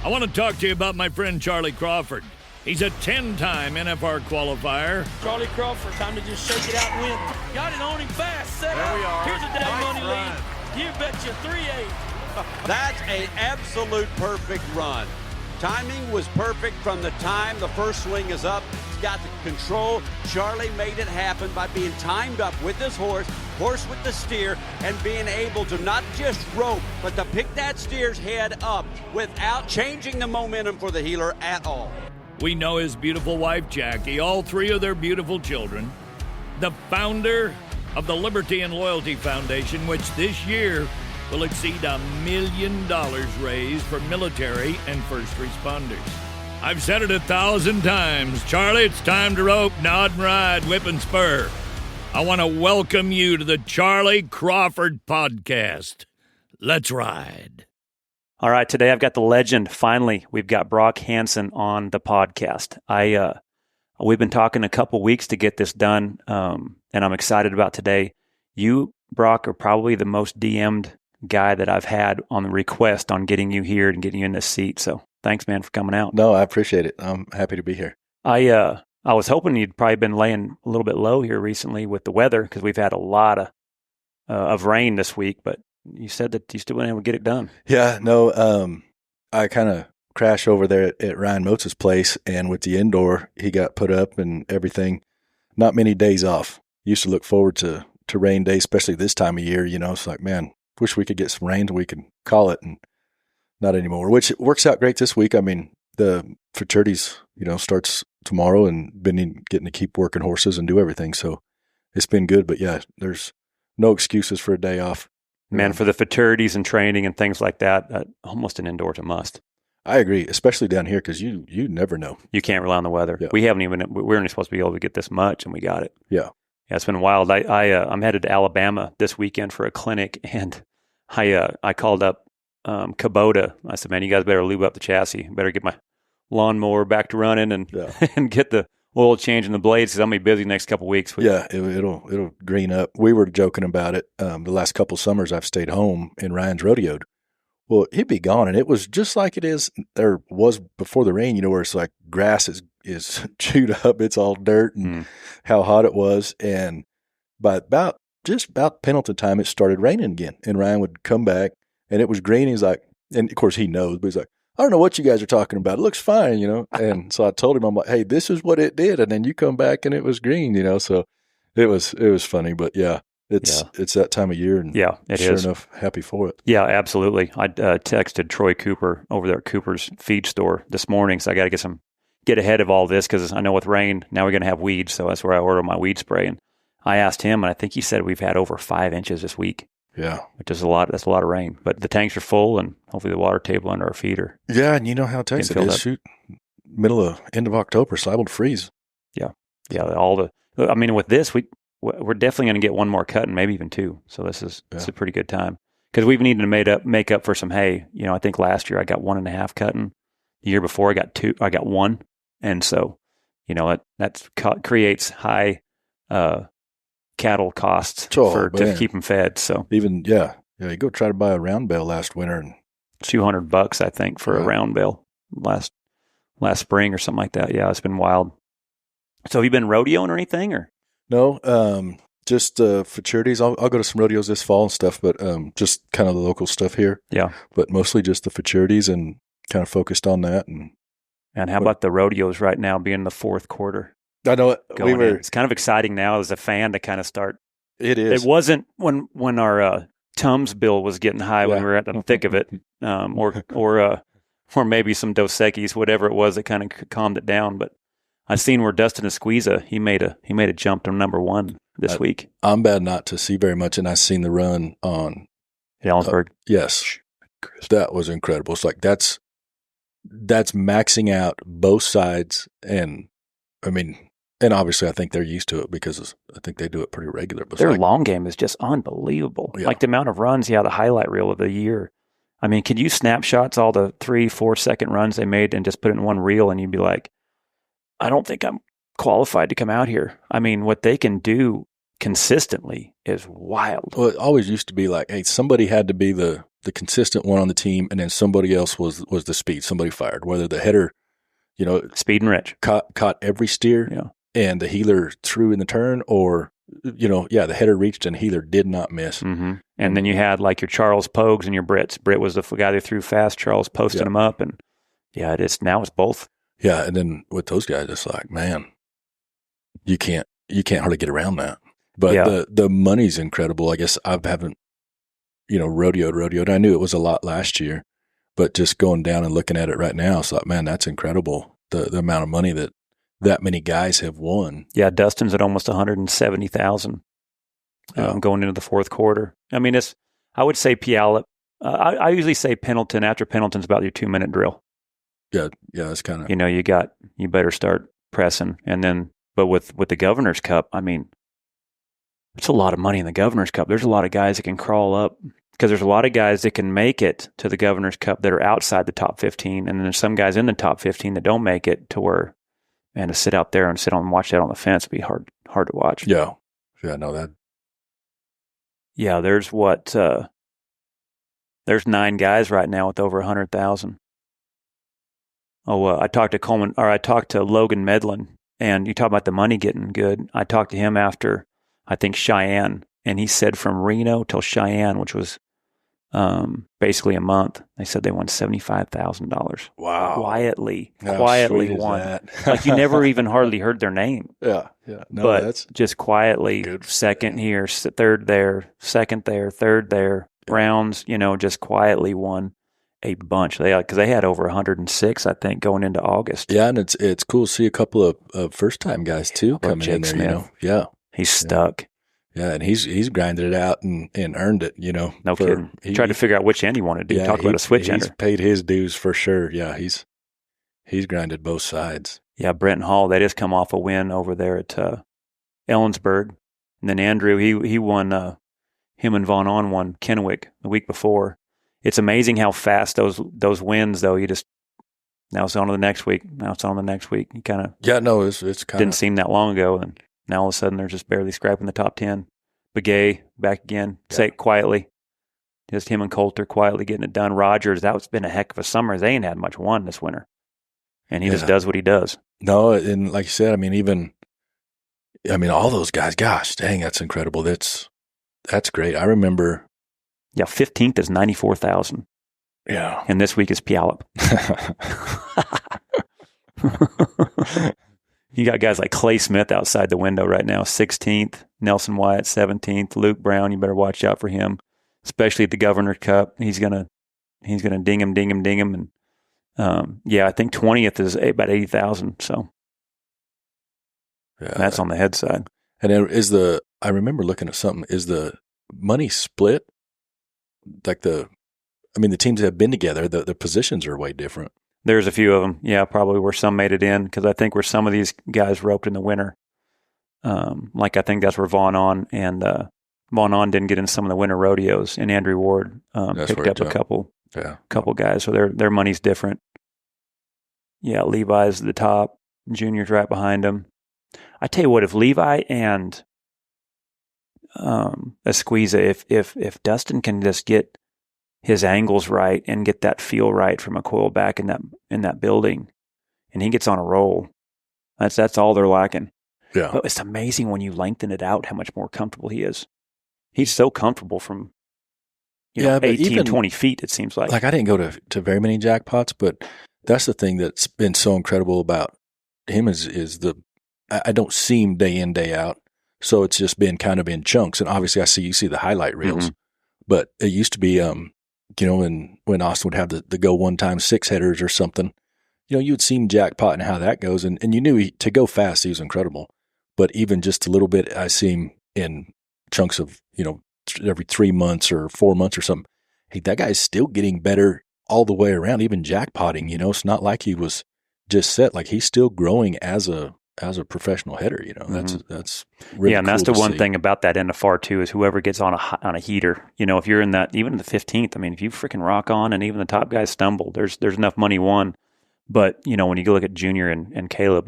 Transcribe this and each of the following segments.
I want to talk to you about my friend Charlie Crawford. He's a 10-time NFR qualifier. Charlie Crawford, time to just shake it out and win. Got it on him fast, set there up. We are. Here's a day nice money run. lead. You betcha 3-8. That's an absolute perfect run. Timing was perfect from the time the first swing is up. He's got the control. Charlie made it happen by being timed up with his horse with the steer, and being able to not just rope, but to pick that steer's head up without changing the momentum for the heeler at all. We know his beautiful wife, Jackie, all three of their beautiful children, the founder of the Liberty and Loyalty Foundation, which this year will exceed $1 million raised for military and first responders. I've said it 1,000 times. Charlie, it's time to rope, nod and ride, whip and spur. I want to welcome you to the Charlie Crawford Podcast. Let's ride. All right, today I've got the legend. Finally, we've got Brock Hanson on the podcast. We've been talking a couple weeks to get this done, and I'm excited about today. You, Brock, are probably the most DM'd guy that I've had on the request on getting you here and getting you in this seat. So thanks, man, for coming out. No, I appreciate it. I'm happy to be here. I was hoping you'd probably been laying a little bit low here recently with the weather because we've had a lot of rain this week, but you said that you still weren't able to get it done. Yeah, no, I kind of crashed over there at Ryan Motz's place, and with the indoor, he got put up and everything. Not many days off. Used to look forward to rain days, especially this time of year. You know, it's like, man, wish we could get some rain and we could call it, and not anymore, which works out great this week. I mean, the futurities, starts tomorrow, and been getting to keep working horses and do everything. So it's been good, but yeah, there's no excuses for a day off. Man, for the futurities and training and things like that, almost an indoor's a must. I agree, especially down here, because you never know. You can't rely on the weather. Yeah. We're only supposed to be able to get this much, and we got it. Yeah. Yeah, it's been wild. I'm headed to Alabama this weekend for a clinic, and I called up Kubota. I said, man, you guys better lube up the chassis. Better get my lawnmower back to running and and get the oil change in the blades because I'm going to be busy the next couple of weeks. Yeah, it'll green up. We were joking about it. The last couple summers I've stayed home and Ryan's rodeoed. Well, he'd be gone, and it was just like it is or was before the rain, where it's like grass is chewed up, it's all dirt, and how hot it was. And by about Pendleton time, it started raining again, and Ryan would come back, and it was green. He's like, and of course he knows, but he's like, I don't know what you guys are talking about. It looks fine, And so I told him, I'm like, hey, this is what it did. And then you come back and it was green, So it was funny, but yeah, it's that time of year. And yeah, it sure is. enough, happy for it. Yeah, absolutely. I texted Troy Cooper over there at Cooper's feed store this morning. So I got to get ahead of all this because I know with rain, now we're going to have weeds. So that's where I order my weed spray. And I asked him, and I think he said we've had over 5 inches this week. Yeah. Which is a lot. That's a lot of rain. But the tanks are full, and hopefully the water table under our feet are. Yeah, and you know how Texas is. Shoot, end of October, it's liable to freeze. Yeah. Yeah. With this, we're definitely going to get one more cut and maybe even two. So it's a pretty good time because we've needed to make up for some hay. I think last year I got 1.5 cutting. The year before I got 2. I got 1, and so that creates high cattle costs to keep them fed. So even you go try to buy a round bale last winter and $200 I think for a round bale last spring or something like that. Yeah, it's been wild. So have you been rodeoing or anything or? No, just futurities. I'll go to some rodeos this fall and stuff, but just kind of the local stuff here. Yeah, but mostly just the futurities and kind of focused on that. And how about the rodeos right now being the fourth quarter? I know it's kind of exciting now as a fan to kind of start. It is. It wasn't when our Tums bill was getting high when we were at the thick of it, or maybe some Dos Equis, whatever it was that kind of calmed it down. But I seen where Dustin Esquiza he made a jump to number 1 this week. I'm bad not to see very much, and I seen the run on Ellensburg. Yes, that was incredible. It's like that's maxing out both sides, and I mean. And obviously, I think they're used to it because I think they do it pretty regular. But their long game is just unbelievable. Yeah. Like the amount of runs, the highlight reel of the year. I mean, could you snapshots all the 3-4 second runs they made and just put it in one reel and you'd be like, I don't think I'm qualified to come out here. I mean, what they can do consistently is wild. Well, it always used to be like, hey, somebody had to be the the consistent one on the team, and then somebody else was the speed. Somebody fired. Whether the header, Speed and Rich caught every steer, and the heeler threw in the turn, or the header reached and heeler did not miss. Mm-hmm. And then you had like your Charles Pogues and your Brits. Britt was the guy that threw fast. Charles posted him up, and now it's both. Yeah, and then with those guys, it's like, man, you can't hardly get around that. But the money's incredible. I guess I haven't, rodeoed. I knew it was a lot last year, but just going down and looking at it right now, it's like, man, that's incredible. The amount of money that many guys have won. Yeah, Dustin's at almost $170,000 going into the fourth quarter. I mean, I would say Puyallup. I usually say Pendleton. After Pendleton's about your 2-minute drill. Yeah, that's kind of you better start pressing, and then but with the Governor's Cup, I mean, it's a lot of money in the Governor's Cup. There's a lot of guys that can crawl up because there's a lot of guys that can make it to the Governor's Cup that are outside the top 15, and then there's some guys in the top 15 that don't make it to where. And to sit out there and watch that on the fence would be hard to watch. Yeah. Yeah, no, that. Yeah, there's there's 9 guys right now with over 100,000. I talked to Logan Medlin, and you talk about the money getting good. I talked to him after, I think, Cheyenne, and he said from Reno till Cheyenne, which was basically a month, they said they won $75,000. Wow. quietly won. Like you never even hardly heard their name. No, but that's just quietly good. Second here, third there, second there, third there, rounds, just quietly won a bunch. Because they had over 106, I think, going into August. Yeah, and it's cool to see a couple of first time guys too coming Jake in there. Smith. Yeah, he's stuck. Yeah, and he's grinded it out and earned it. No kidding. He tried to figure out which end he wanted to do. Talk about a switch ender. He's paid his dues for sure. Yeah, he's grinded both sides. Yeah, Brenton Hall, they just come off a win over there at Ellensburg. And then Andrew, he won, him and Von On won Kennewick the week before. It's amazing how fast those wins, though. Now it's on to the next week. You kind of it's kind didn't seem that long ago, and now all of a sudden they're just barely scraping the top 10. Begay back again, say it quietly. Just him and Coulter quietly getting it done. Rogers, that's been a heck of a summer. They ain't had much one this winter, and he just does what he does. No, and like you said, all those guys. Gosh, dang, that's incredible. That's great. I remember. Yeah, 15th is 94,000. Yeah, and this week is Puyallup. You got guys like Clay Smith outside the window right now, 16th. Nelson Wyatt, 17th. Luke Brown, you better watch out for him, especially at the Governor's Cup. He's gonna ding him, and I think 20th is about 80,000. So that's on the head side. And I remember looking at something. Is the money split? Like the teams that have been together, the positions are way different. There's a few of them, probably where some made it in, because I think where some of these guys roped in the winter, I think that's where Von On didn't get in some of the winter rodeos, and Andrew Ward picked up a couple guys, so their money's different. Yeah, Levi's at the top, Junior's right behind him. I tell you what, if Levi and Esquiza, if Dustin can just get his angles right and get that feel right from a coil back in that building, and he gets on a roll, that's all they're lacking. Yeah. But it's amazing when you lengthen it out how much more comfortable he is. He's so comfortable from 18, 20 feet, it seems like. Like I didn't go to very many jackpots, but that's the thing that's been so incredible about him is I don't see him day in, day out. So it's just been kind of in chunks. And obviously you see the highlight reels, Mm-hmm. but it used to be, when Austin would have the go one time 6 headers or something, you would see him jackpot and how that goes. And you knew to go fast, he was incredible. But even just a little bit, I see him in chunks of, every 3 months or 4 months or something. Hey, that guy's still getting better all the way around, even jackpotting, it's not like he was just set. Like he's still growing as a professional header, that's really and that's cool the one see. thing about that NFR too is whoever gets on a heater. If you're in that, even the 15th, if you freaking rock on and even the top guys stumble, there's enough money won. But when you go look at Junior and Caleb,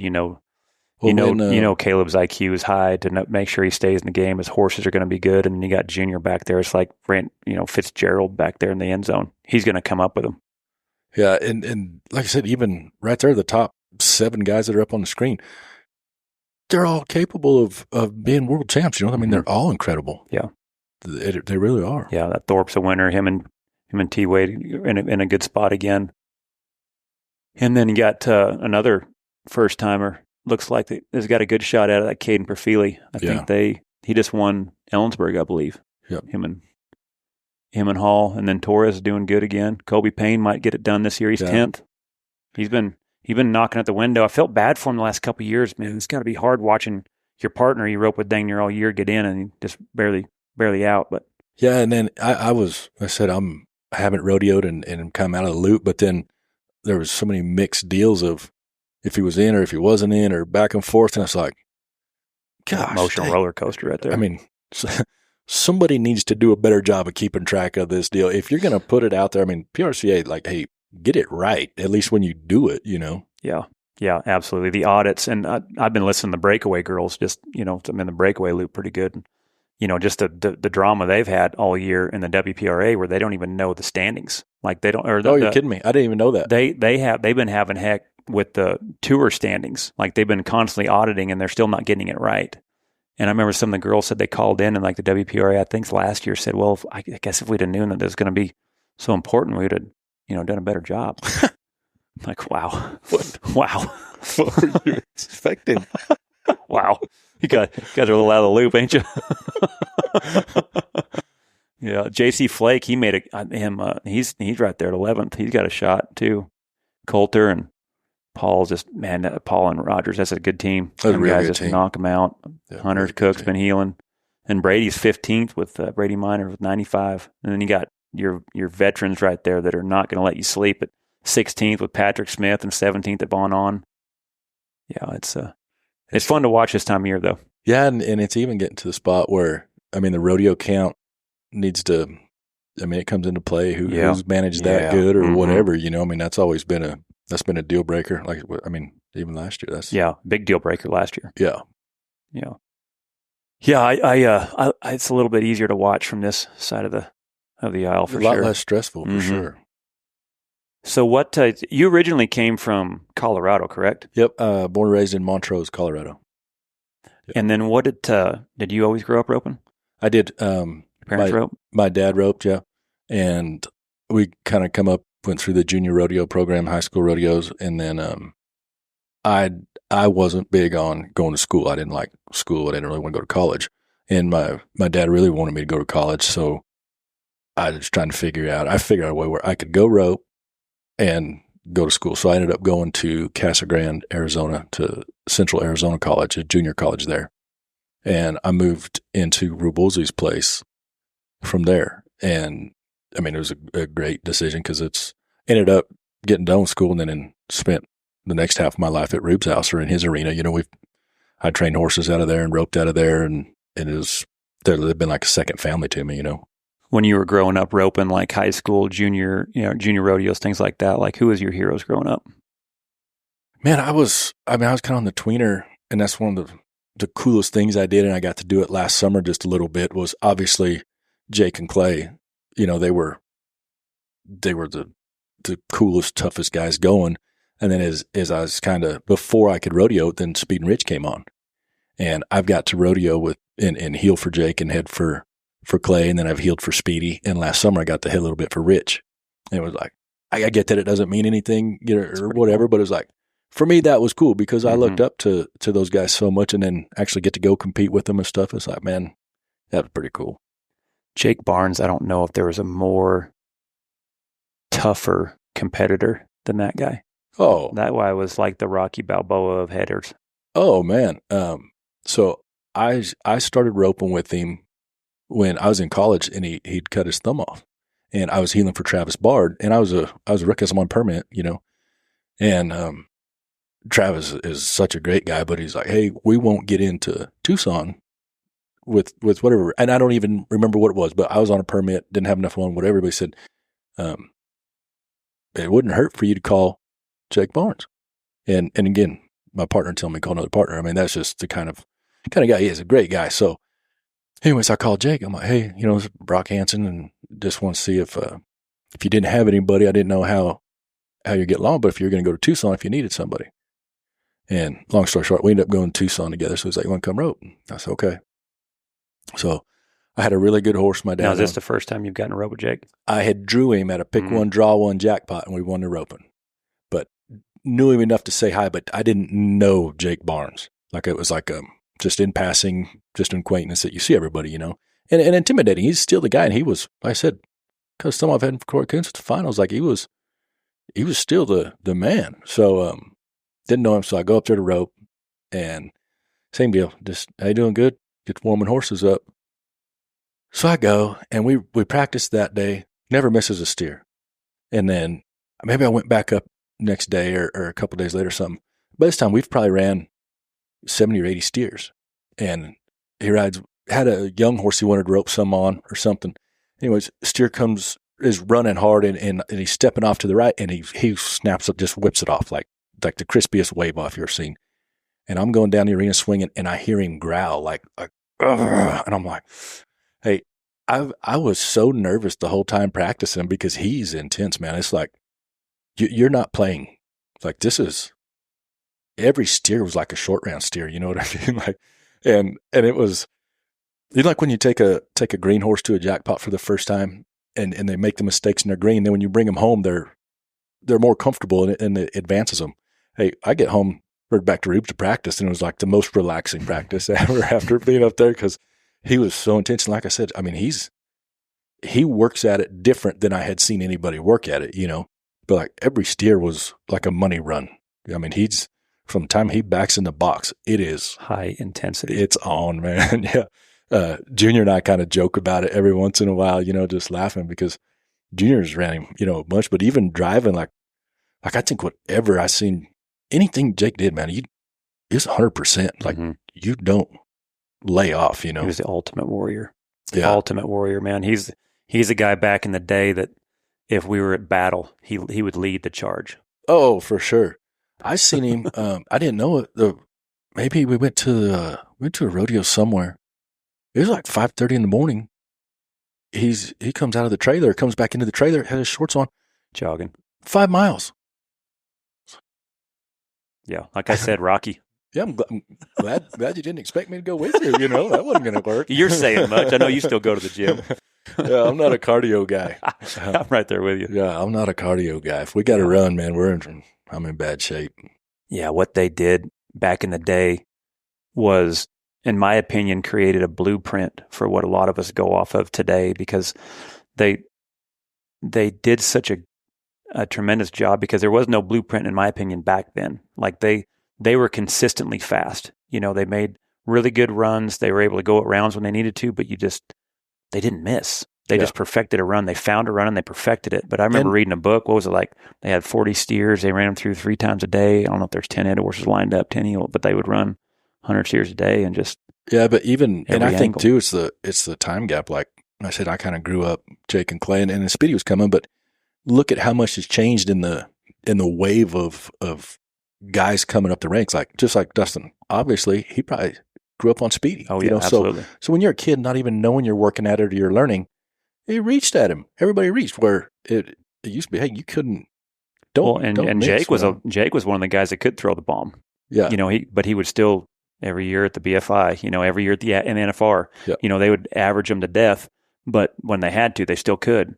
Well, you know Caleb's IQ is high to make sure he stays in the game. His horses are going to be good, and then you got Junior back there. It's like Fitzgerald back there in the end zone. He's going to come up with him. Yeah, and like I said, even right there, the top 7 guys that are up on the screen, they're all capable of being world champs. You know what I mean? They're all incredible. Yeah, they really are. Yeah, that Thorpe's a winner. Him and T Wade in a good spot again. And then you got another first timer. Looks like they've got a good shot out of that Caden Perfili. I think he just won Ellensburg, I believe. Yep. Him and Hall, and then Torres is doing good again. Kobe Payne might get it done this year. He's 10th. He's been knocking at the window. I felt bad for him the last couple of years, man. It's got to be hard watching your partner you rope with dang near all year get in and just barely out. But yeah, and then I said I haven't rodeoed and come out of the loop, but then there was so many mixed deals of if he was in or if he wasn't in or back and forth, and I was like, gosh, emotional roller coaster right there. I mean, somebody needs to do a better job of keeping track of this deal. If you're going to put it out there, I mean, PRCA, like, hey, get it right, at least when you do it, you know? Yeah, absolutely. The audits, and I've been listening to the Breakaway girls, just, I'm in the Breakaway loop pretty good. Just the drama they've had all year in the WPRA where they don't even know the standings. Like they don't. You're kidding me. I didn't even know that. They've been having heck with the tour standings. Like they've been constantly auditing and they're still not getting it right. And I remember some of the girls said they called in and like the WPRA, I think last year said, well, I guess if we'd have known that it was going to be so important, we'd have, done a better job. Like, wow. Wow. What were you expecting? Wow. You guys are a little out of the loop, ain't you? Yeah. JC Flake, he made he's right there at 11th. He's got a shot too. Coulter and Paul and Rogers, that's a good team. That's a really guys good just team. Knock them out. Yeah, Hunter really Cook's team. been healing. And Brady's 15th with Brady Minor with 95. And then you got your veterans right there that are not going to let you sleep at 16th with Patrick Smith and 17th at Von On. Yeah, it's fun to watch this time of year, though. Yeah, and it's even getting to the spot where, I mean, the rodeo count needs to, it comes into play who's managed that good or whatever, I mean, that's always been a deal breaker. Like, I mean, even last year, big deal breaker last year. Yeah. I it's a little bit easier to watch from this side of the aisle for sure. A lot less stressful for sure. So what, you originally came from Colorado, correct? Yep. Born and raised in Montrose, Colorado. Yep. And then what did you always grow up roping? I did. Parents rope? My dad roped, yeah. And we kind of went through the junior rodeo program, high school rodeos. And then I wasn't big on going to school. I didn't like school. I didn't really want to go to college. And my dad really wanted me to go to college. So I was trying to figured out a way where I could go rope and go to school. So I ended up going to Casa Grande, Arizona, to Central Arizona College, a junior college there. And I moved into Rubulzi's place from there. And I mean, it was a great decision because it's ended up getting done with school and then spent the next half of my life at Rube's house or in his arena. I trained horses out of there and roped out of there. And they've been like a second family to me, When you were growing up roping, like high school, junior rodeos, things like that, like who was your heroes growing up? Man, I was kind of on the tweener, and that's one of the coolest things I did, and I got to do it last summer just a little bit, was obviously Jake and Clay. They were the coolest, toughest guys going. And then as I was kind of, before I could rodeo, then Speed and Rich came on. And I've got to rodeo with and heel for Jake and head for Clay, and then I've healed for Speedy. And last summer I got to head a little bit for Rich. And it was like, I get that it doesn't mean anything or whatever, but it was like, for me, that was cool because I looked up to those guys so much, and then actually get to go compete with them and stuff. It's like, man, that was pretty cool. Jake Barnes, I don't know if there was a more tougher competitor than that guy. Oh. That guy was like the Rocky Balboa of headers. Oh, man. So I started roping with him when I was in college, and he'd cut his thumb off, and I was healing for Travis Bard, and I was a rookie, I'm on permit, and Travis is such a great guy, but he's like, hey, we won't get into Tucson with whatever, and I don't even remember what it was, but I was on a permit, didn't have enough on whatever, but he said, it wouldn't hurt for you to call Jake Barnes, and again, my partner telling me to call another partner. I mean, that's just the kind of guy he is, a great guy. So anyways, I called Jake. I'm like, hey, this is Brock Hanson, and just want to see if you didn't have anybody, I didn't know how you get along, but if you're going to go to Tucson, if you needed somebody. And long story short, we ended up going to Tucson together. So he's like, you want to come rope? I said, okay. So I had a really good horse. My dad. Now, is this the first time you've gotten a rope with Jake? I had drew him at a pick one, draw one jackpot, and we won the roping. But knew him enough to say hi, but I didn't know Jake Barnes. Like it was like just in passing, just an acquaintance that you see everybody, and intimidating. He's still the guy, and he was, like I said, because some I've had in Corey Coons at the finals, like he was still the man. So didn't know him, so I go up there to rope, and same deal. Just, how you doing? Good. Get warming horses up. So I go, and we practiced that day. Never misses a steer. And then maybe I went back up next day or a couple days later or something. By this time, we've probably ran 70 or 80 steers. And he had a young horse he wanted to rope some on or something. Anyways, steer is running hard, and he's stepping off to the right, and he snaps up, just whips it off like the crispiest wave off you've ever seen. And I'm going down the arena swinging, and I hear him growl like and I'm like, hey, I was so nervous the whole time practicing because he's intense, man. It's like you're not playing. Like every steer was like a short round steer. You know what I mean? Like, and it was, like when you take a green horse to a jackpot for the first time, and they make the mistakes in their green. Then when you bring them home, they're more comfortable, and it advances them. Hey, I get home, we're back to Rube to practice, and it was like the most relaxing practice ever after being up there because he was so intense. And like I said, I mean, he works at it different than I had seen anybody work at it, But like every steer was like a money run. I mean, from the time he backs in the box, it is high intensity. It's on, man. Yeah. Junior and I kind of joke about it every once in a while, just laughing because Junior's ran him, a bunch, but even driving, like I think whatever I seen, anything Jake did, man, it's 100%. Like you don't lay off, He was the ultimate warrior. Yeah. Ultimate warrior, man. He's a guy back in the day that if we were at battle, he would lead the charge. Oh, for sure. I seen him. I didn't know it. Maybe we went to a rodeo somewhere. It was like 5:30 in the morning. He comes out of the trailer, comes back into the trailer, had his shorts on, jogging 5 miles. Yeah, like I said, Rocky. Yeah, I'm glad you didn't expect me to go with you. That wasn't going to work. You're saying much. I know you still go to the gym. Yeah, I'm not a cardio guy. I'm right there with you. Yeah, I'm not a cardio guy. If we got to run, man, I'm in bad shape. Yeah, what they did back in the day was, in my opinion, created a blueprint for what a lot of us go off of today because they did such a tremendous job because there was no blueprint, in my opinion, back then. Like they were consistently fast. They made really good runs. They were able to go at rounds when they needed to, but they didn't miss. They just perfected a run. They found a run and they perfected it. But I remember reading a book. What was it like? They had 40 steers. They ran them through 3 times a day. I don't know if there's 10 head horses lined up, 10 but they would run 100 steers a day and just but even and I think angle. too it's the time gap. Like I said, I kind of grew up Jake and Clay, and Speedy was coming, but look at how much has changed in the wave of guys coming up the ranks. Like just like Dustin, obviously he probably grew up on Speedy. Oh yeah, absolutely. So when you're a kid, not even knowing you're working at it or you're learning, you reached at him. Everybody reached where it used to be. Hey, you couldn't. And Jake was one of the guys that could throw the bomb. Yeah, but he would still every year at the BFI. Every year in the NFR. Yeah. They would average them to death, but when they had to, they still could.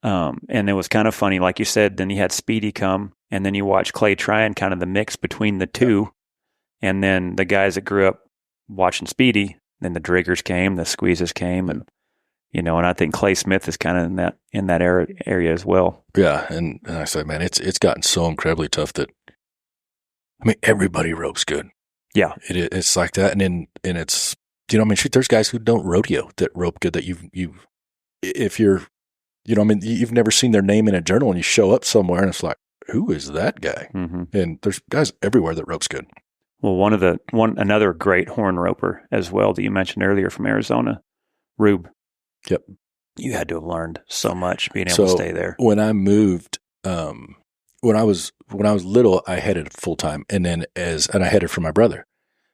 And it was kind of funny, like you said. Then you had Speedy come, and then you watch Clay trying kind of the mix between the two, and then the guys that grew up watching Speedy. Then the Driggers came, the Squeezes came, and and I think Clay Smith is kind of in that area as well. Yeah, and I said, man, it's gotten so incredibly tough that everybody ropes good. Yeah, it's like that, and it's shoot, there's guys who don't rodeo that rope good that if you're you've never seen their name in a journal and you show up somewhere and it's like, who is that guy? Mm-hmm. And there's guys everywhere that ropes good. Well, another great horn roper as well that you mentioned earlier from Arizona, Rube. Yep. You had to have learned so much being able to stay there. When I moved, when I was little, I headed full time, and I headed for my brother,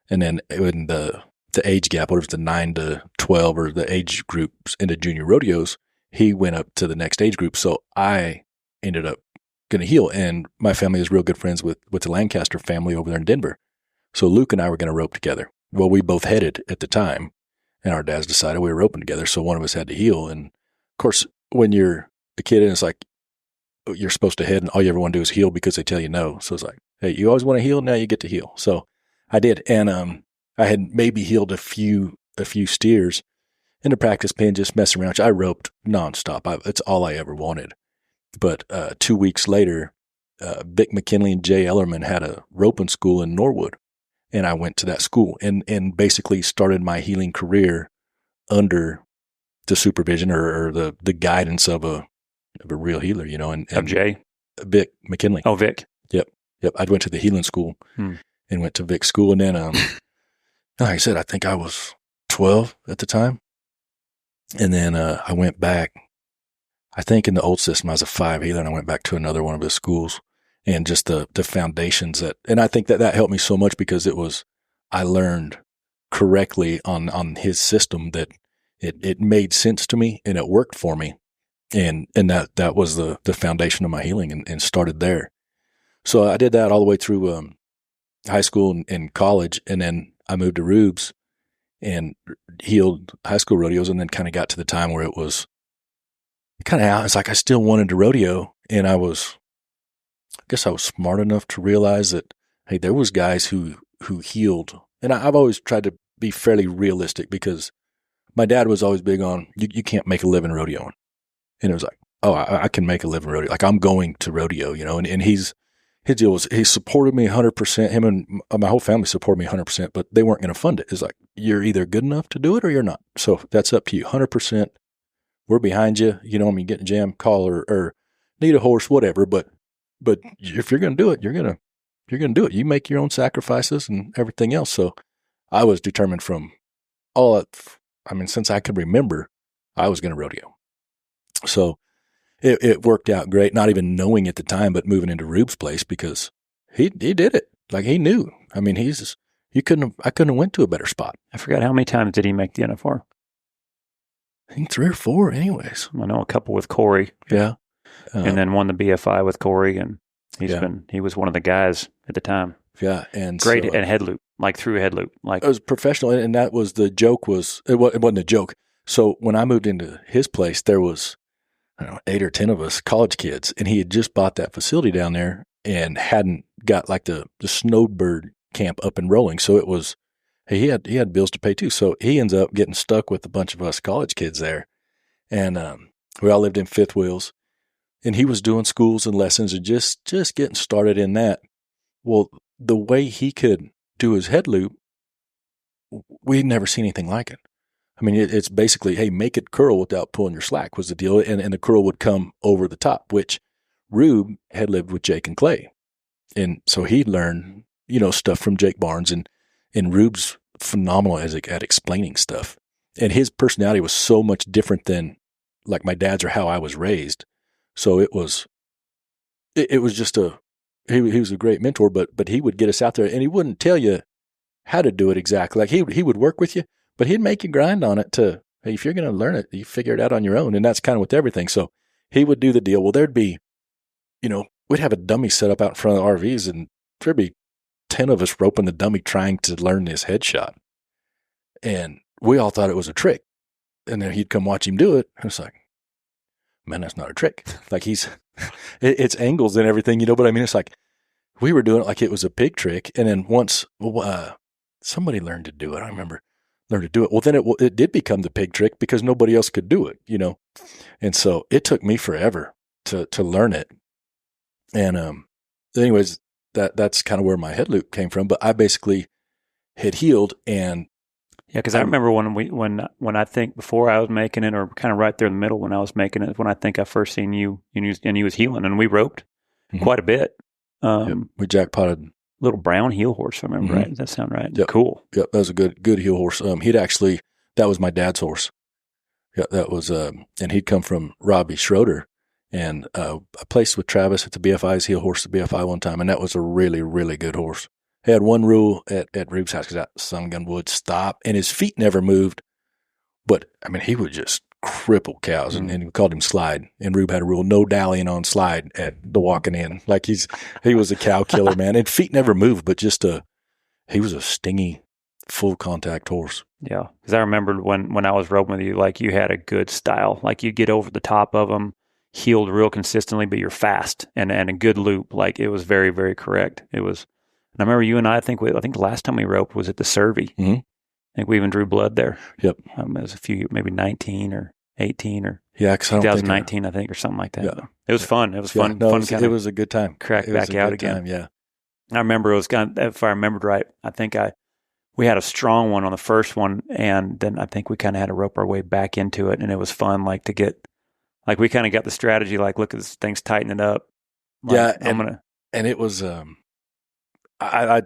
and then in the age gap, whatever, the 9 to 12 or the age groups into junior rodeos, he went up to the next age group. So I ended up going to heel, and my family is real good friends with the Lancaster family over there in Denver. So Luke and I were going to rope together. Well, we both headed at the time, and our dads decided we were roping together. So one of us had to heel. And of course, when you're a kid and it's like, you're supposed to head and all you ever want to do is heel because they tell you no. So it's like, hey, you always want to heel? Now you get to heel. So I did. And, I had maybe heeled a few steers in the practice pen, just messing around. I roped nonstop. It's all I ever wanted. But, 2 weeks later, Vic McKinley and Jay Ellerman had a roping school in Norwood. And I went to that school and basically started my heeling career under the supervision or the guidance of a real healer, and of Jay? Vic McKinley. Oh, Vic. Yep. I went to the healing school and went to Vic's school. And then, like I said, I think I was 12 at the time. And then, I went back, I think in the old system, I was a 5 healer, and I went back to another one of his schools. And just the foundations and I think that helped me so much because I learned correctly on his system that it made sense to me and it worked for me. And that was the foundation of my healing and started there. So I did that all the way through, high school and college. And then I moved to Rubes and healed high school rodeos, and then kind of got to the time where it was kind of out. It's like I still wanted to rodeo, and I guess I was smart enough to realize that, hey, there was guys who healed. And I've always tried to be fairly realistic because my dad was always big on, you can't make a living rodeoing. And it was like, oh, I can make a living rodeo. Like, I'm going to rodeo, and his deal was, he supported me 100%. Him and my whole family supported me 100%, but they weren't going to fund it. It's like, you're either good enough to do it or you're not. So that's up to you, 100%. We're behind you. Get a jam, call or need a horse, whatever. But if you're going to do it, you're going to do it. You make your own sacrifices and everything else. So I was determined from since I could remember, I was going to rodeo. So it worked out great, not even knowing at the time, but moving into Rube's place because he did it. Like, he knew. I mean, I couldn't have went to a better spot. I forgot how many times did he make the NFR? I think 3 or 4 anyways. I know a couple with Corey. Yeah. And then won the BFI with Corey, and he was one of the guys at the time. Yeah. And great so, at head loop, like through head loop. Like, it was professional. And that was the joke it wasn't a joke. So when I moved into his place, there was, 8 or 10 of us college kids, and he had just bought that facility down there and hadn't got like the snowbird camp up and rolling. So it was, hey, he had bills to pay too. So he ends up getting stuck with a bunch of us college kids there. And, we all lived in fifth wheels, and he was doing schools and lessons and just getting started in that. Well, the way he could do his head loop, we'd never seen anything like it. I mean, it's basically, hey, make it curl without pulling your slack was the deal. And the curl would come over the top, which Rube had lived with Jake and Clay. And so he learned, stuff from Jake Barnes, and Rube's phenomenal at explaining stuff. And his personality was so much different than like my dad's or how I was raised. So it was just he was a great mentor, but he would get us out there, and he wouldn't tell you how to do it exactly. Like, he would work with you, but he'd make you grind on it to, hey, if you're going to learn it, you figure it out on your own. And that's kind of with everything. So he would do the deal. Well, there'd be, we'd have a dummy set up out in front of the RVs, and there'd be 10 of us roping the dummy trying to learn this headshot. And we all thought it was a trick. And then he'd come watch him do it. And it's like, man, that's not a trick. Like, it's angles and everything, but I mean, it's like, we were doing it like it was a pig trick. And then once somebody learned to do it, I remember, learned to do it. Well, then it did become the pig trick because nobody else could do it, And so it took me forever to learn it. And anyways, that's kind of where my head loop came from. But I basically had healed, and yeah, because I remember when I think before I was making it, or kind of right there in the middle when I was making it, when I think I first seen you, and you was healing, and we roped quite a bit. We jackpotted. Little brown heel horse, I remember, right? Does that sound right? Yep. Cool. Yep, that was a good heel horse. That was my dad's horse. Yeah, that was, and he'd come from Robbie Schroeder, And I placed with Travis at the BFI's. He horsed the BFI one time, and that was a really, really good horse. He had one rule at Rube's house, because that son gun would stop, and his feet never moved. But, I mean, he would just cripple cows, and we called him Slide. And Rube had a rule, no dallying on Slide at the walking in. Like he was a cow killer, man. And feet never moved, but he was a stingy, full contact horse. Yeah, because I remember when I was roping with you, like you had a good style. Like you get over the top of them, heeled real consistently, but you're fast and a good loop. Like it was very, very correct. It was. And I remember you and I think the last time we roped was at the Survey. Mm-hmm. I think we even drew blood there. Yep. It was a few, maybe 19 or 18 or 2019, I think, or something like that. Yeah. It was fun. It was fun. No, fun it was a good time. Crack back out again. Time, yeah. I remember it was if I remembered right, I think we had a strong one on the first one, and then I think we kind of had to rope our way back into it, and it was fun, like to get, like we kind of got the strategy, like look at this thing's tightening up. Like, yeah, and it was I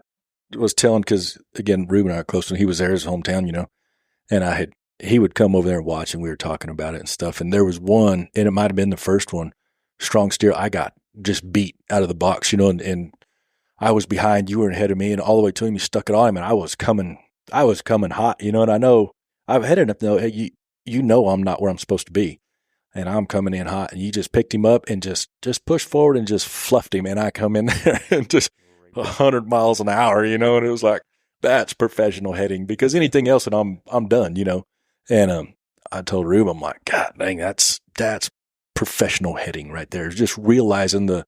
was telling, because again, Ruben and I are close, and he was there, his hometown, you know, and he would come over there and watch, and we were talking about it and stuff. And there was one, and it might have been the first one, strong steer. I got just beat out of the box, you know, and I was behind, you were ahead of me, and all the way to him, you stuck it on him, and I was coming hot, you know, and I know I've had enough to know, hey, you know, I'm not where I'm supposed to be, and I'm coming in hot, and you just picked him up and just pushed forward and just fluffed him, and I come in there and just 100 miles an hour, you know, and it was like, that's professional heading, because anything else and I'm done, you know. And I told Rube, I'm like, God dang, that's professional heading right there. Just realizing the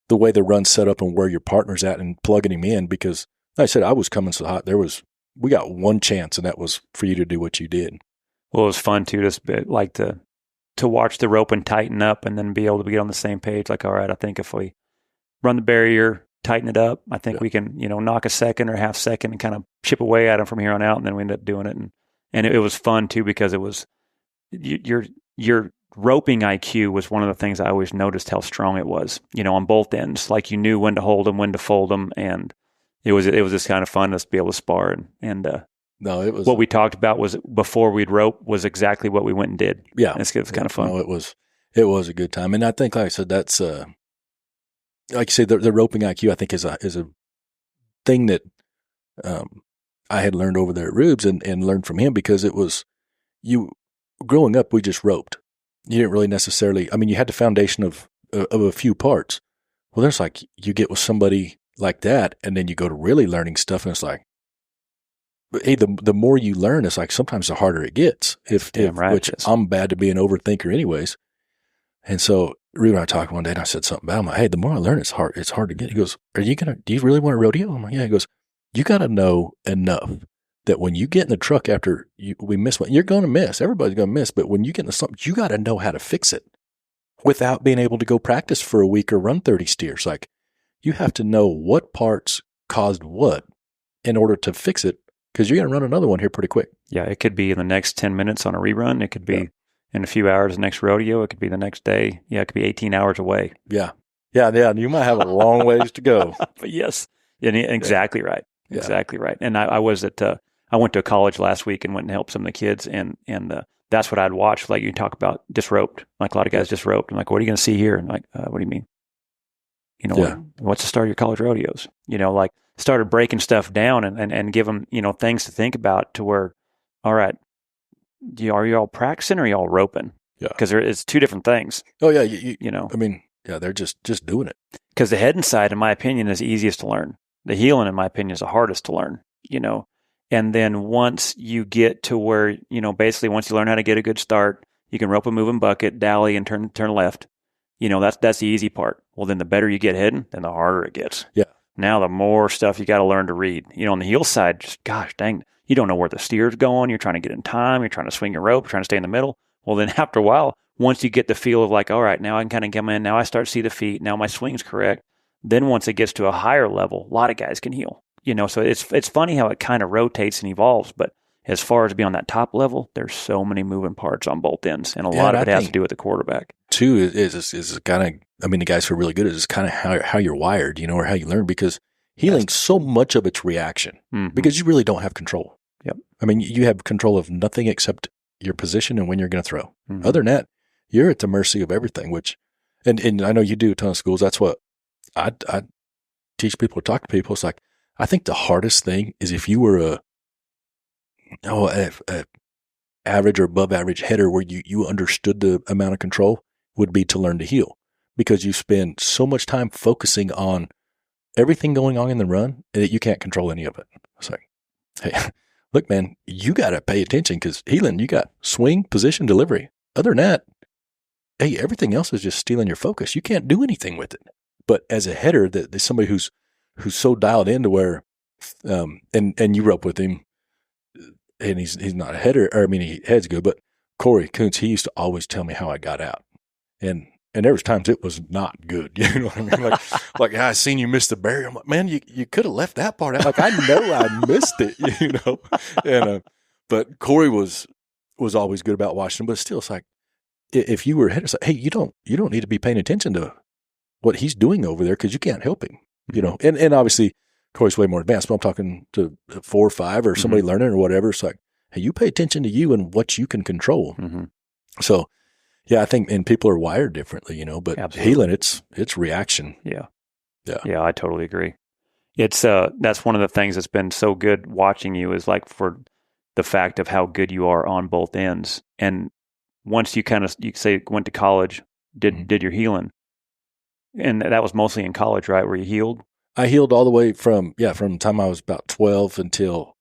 way the run's set up and where your partner's at and plugging him in, because like I said, I was coming so hot. We got one chance, and that was for you to do what you did. Well, it was fun too, just like to watch the rope and tighten up, and then be able to get on the same page. Like, all right, I think if we run the barrier, tighten it up, I think we can, you know, knock a second or half second and kind of chip away at them from here on out. And then we ended up doing it. And it was fun too, because it was your roping IQ was one of the things I always noticed how strong it was, you know, on both ends. Like you knew when to hold them, when to fold them. And it was just kind of fun to be able to spar. And no, it was what we talked about was before we'd rope was exactly what we went and did. Yeah. And it was kind of fun. No, it was a good time. And I think, like I said, that's, like you say, the roping IQ, I think is a thing that I had learned over there at Rube's and learned from him, because it was growing up, we just roped. You didn't really necessarily, I mean, you had the foundation of a few parts. Well, there's like, you get with somebody like that, and then you go to really learning stuff, and it's like, hey, the more you learn, it's like sometimes the harder it gets. Which I'm bad to be an overthinker anyways. And so Ruben and I talked one day, and I said something about him. I'm like, hey, the more I learn, it's hard to get. He goes, do you really want a rodeo? I'm like, yeah. He goes, you got to know enough that when you get in the truck after we miss one, you're going to miss. Everybody's going to miss. But when you get into something, you got to know how to fix it without being able to go practice for a week or run 30 steers. Like, you have to know what parts caused what in order to fix it, because you're going to run another one here pretty quick. Yeah, it could be in the next 10 minutes on a rerun. It could be in a few hours the next rodeo. It could be the next day. Yeah, it could be 18 hours away. Yeah. You might have a long ways to go. But yes, exactly right. Yeah. Exactly right. And I was I went to a college last week and went and helped some of the kids, and that's what I'd watch. Like you talk about just roped. Like a lot of guys just roped. I'm like, what are you going to see here? And like, what do you mean? You know, what's the start of your college rodeos? You know, like started breaking stuff down and give them, you know, things to think about, to where, all right, are you all practicing or are you all roping? Yeah. Because it's two different things. Oh yeah. You know, I mean, yeah, they're just doing it. Because the heading side, in my opinion, is the easiest to learn. The heeling, in my opinion, is the hardest to learn, you know. And then once you get to where, you know, basically once you learn how to get a good start, you can rope a moving bucket, dally, and turn left. You know, that's the easy part. Well, then the better you get heading, then the harder it gets. Yeah. Now the more stuff you got to learn to read. You know, on the heel side, just gosh dang, you don't know where the steer's going. You're trying to get in time. You're trying to swing your rope. You're trying to stay in the middle. Well, then after a while, once you get the feel of like, all right, now I can kind of come in. Now I start to see the feet. Now my swing's correct. Then once it gets to a higher level, a lot of guys can heel. You know, so it's funny how it kind of rotates and evolves. But as far as being on that top level, there's so many moving parts on both ends, and a lot of it has to do with the quarterback. Too is kind of, I mean, the guys who are really good is kind of how you're wired, you know, or how you learn, because healing, so much of it's reaction, because you really don't have control. Yep. I mean, you have control of nothing except your position and when you're going to throw. Other than that, you're at the mercy of everything, which And I know you do a ton of schools. That's what I teach people, talk to people. It's like, I think the hardest thing is if you were a average or above average header where you understood the amount of control, would be to learn to heel, because you spend so much time focusing on everything going on in the run that you can't control any of it. It's like, hey, look, man, you got to pay attention, because healing, you got swing, position, delivery. Other than that, hey, everything else is just stealing your focus. You can't do anything with it. But as a header, there's somebody who's so dialed into where, and you rope with him, and he's not a header, or I mean, he heads good, but Corey Kuntz, he used to always tell me how I got out. And there was times it was not good. You know what I mean? Like I seen you miss the barrier. I'm like, man, you could have left that part out. Like, I know I missed it, you know? And, but Corey was always good about watching him, but still, it's like, if you were a header, it's like, hey, you don't need to be paying attention to what he's doing over there, because you can't help him, you know? And obviously Corey's way more advanced, but I'm talking to 4 or 5 or somebody learning or whatever. It's like, hey, you pay attention to you and what you can control. So, yeah, I think, and people are wired differently, you know, but Absolutely. healing, it's reaction. Yeah. Yeah. Yeah, I totally agree. It's that's one of the things that's been so good watching you, is like, for the fact of how good you are on both ends. And once you say went to college, did your healing, and that was mostly in college, right? Where you healed? I healed all the way from the time I was about 12 until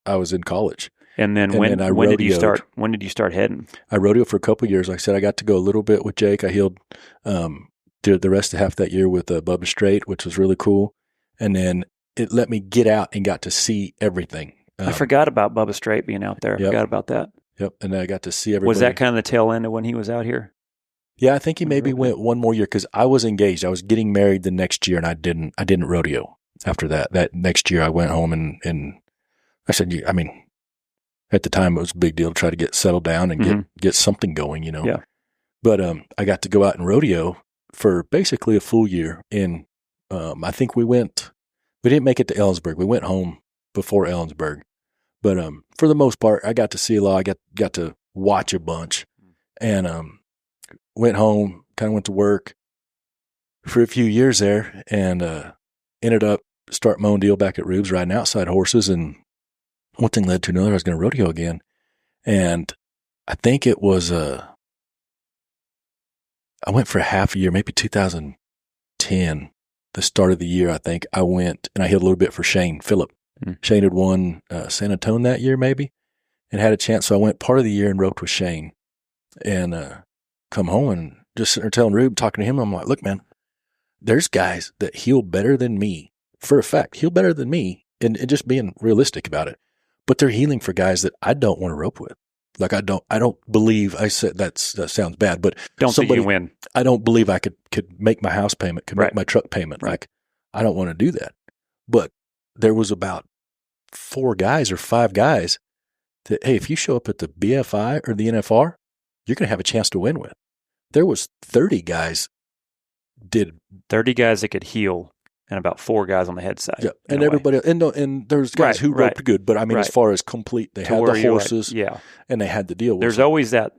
I was in college. And then when did you start? When did you start heading? I rodeoed for a couple of years. Like I said, I got to go a little bit with Jake. I healed, did the rest of half that year with Bubba Straight, which was really cool. And then it let me get out and got to see everything. I forgot about Bubba Straight being out there. I forgot about that. Yep. And then I got to see everybody. Was that kind of the tail end of when he was out here? Yeah, I think he maybe went one more year, because I was engaged. I was getting married the next year, and I didn't rodeo after that. That next year I went home and I said, I mean, at the time it was a big deal to try to get settled down and get something going, you know? Yeah. But I got to go out and rodeo for basically a full year. And I think we didn't make it to Ellensburg. We went home before Ellensburg. But for the most part, I got to see a lot. I got to watch a bunch, and went home, kind of went to work for a few years there, and ended up starting my own deal back at Rube's, riding outside horses. And one thing led to another. I was going to rodeo again. And I think it was, I went for a half a year, maybe 2010, the start of the year. I think I went and I hit a little bit for Shane Phillip. Shane had won San Antonio that year, maybe, and had a chance. So I went part of the year and roped with Shane, and come home and just sitting there telling Rube, talking to him. I'm like, look, man, there's guys that heal better than me, for a fact, heal better than me, and just being realistic about it. But they're healing for guys that I don't want to rope with. Like, I don't believe, I said that sounds bad, but don't think you win. I don't believe I could make my house payment, could Right. make my truck payment. Right. Like, I don't want to do that. But there was about 4 guys or 5 guys that, hey, if you show up at the BFI or the NFR, you're going to have a chance to win with. There was 30 guys 30 guys that could heal, and about 4 guys on the head side. Yeah, and everybody, and there's guys who roped good, but I mean, as far as complete, they had the horses, and they had the deal. There's always that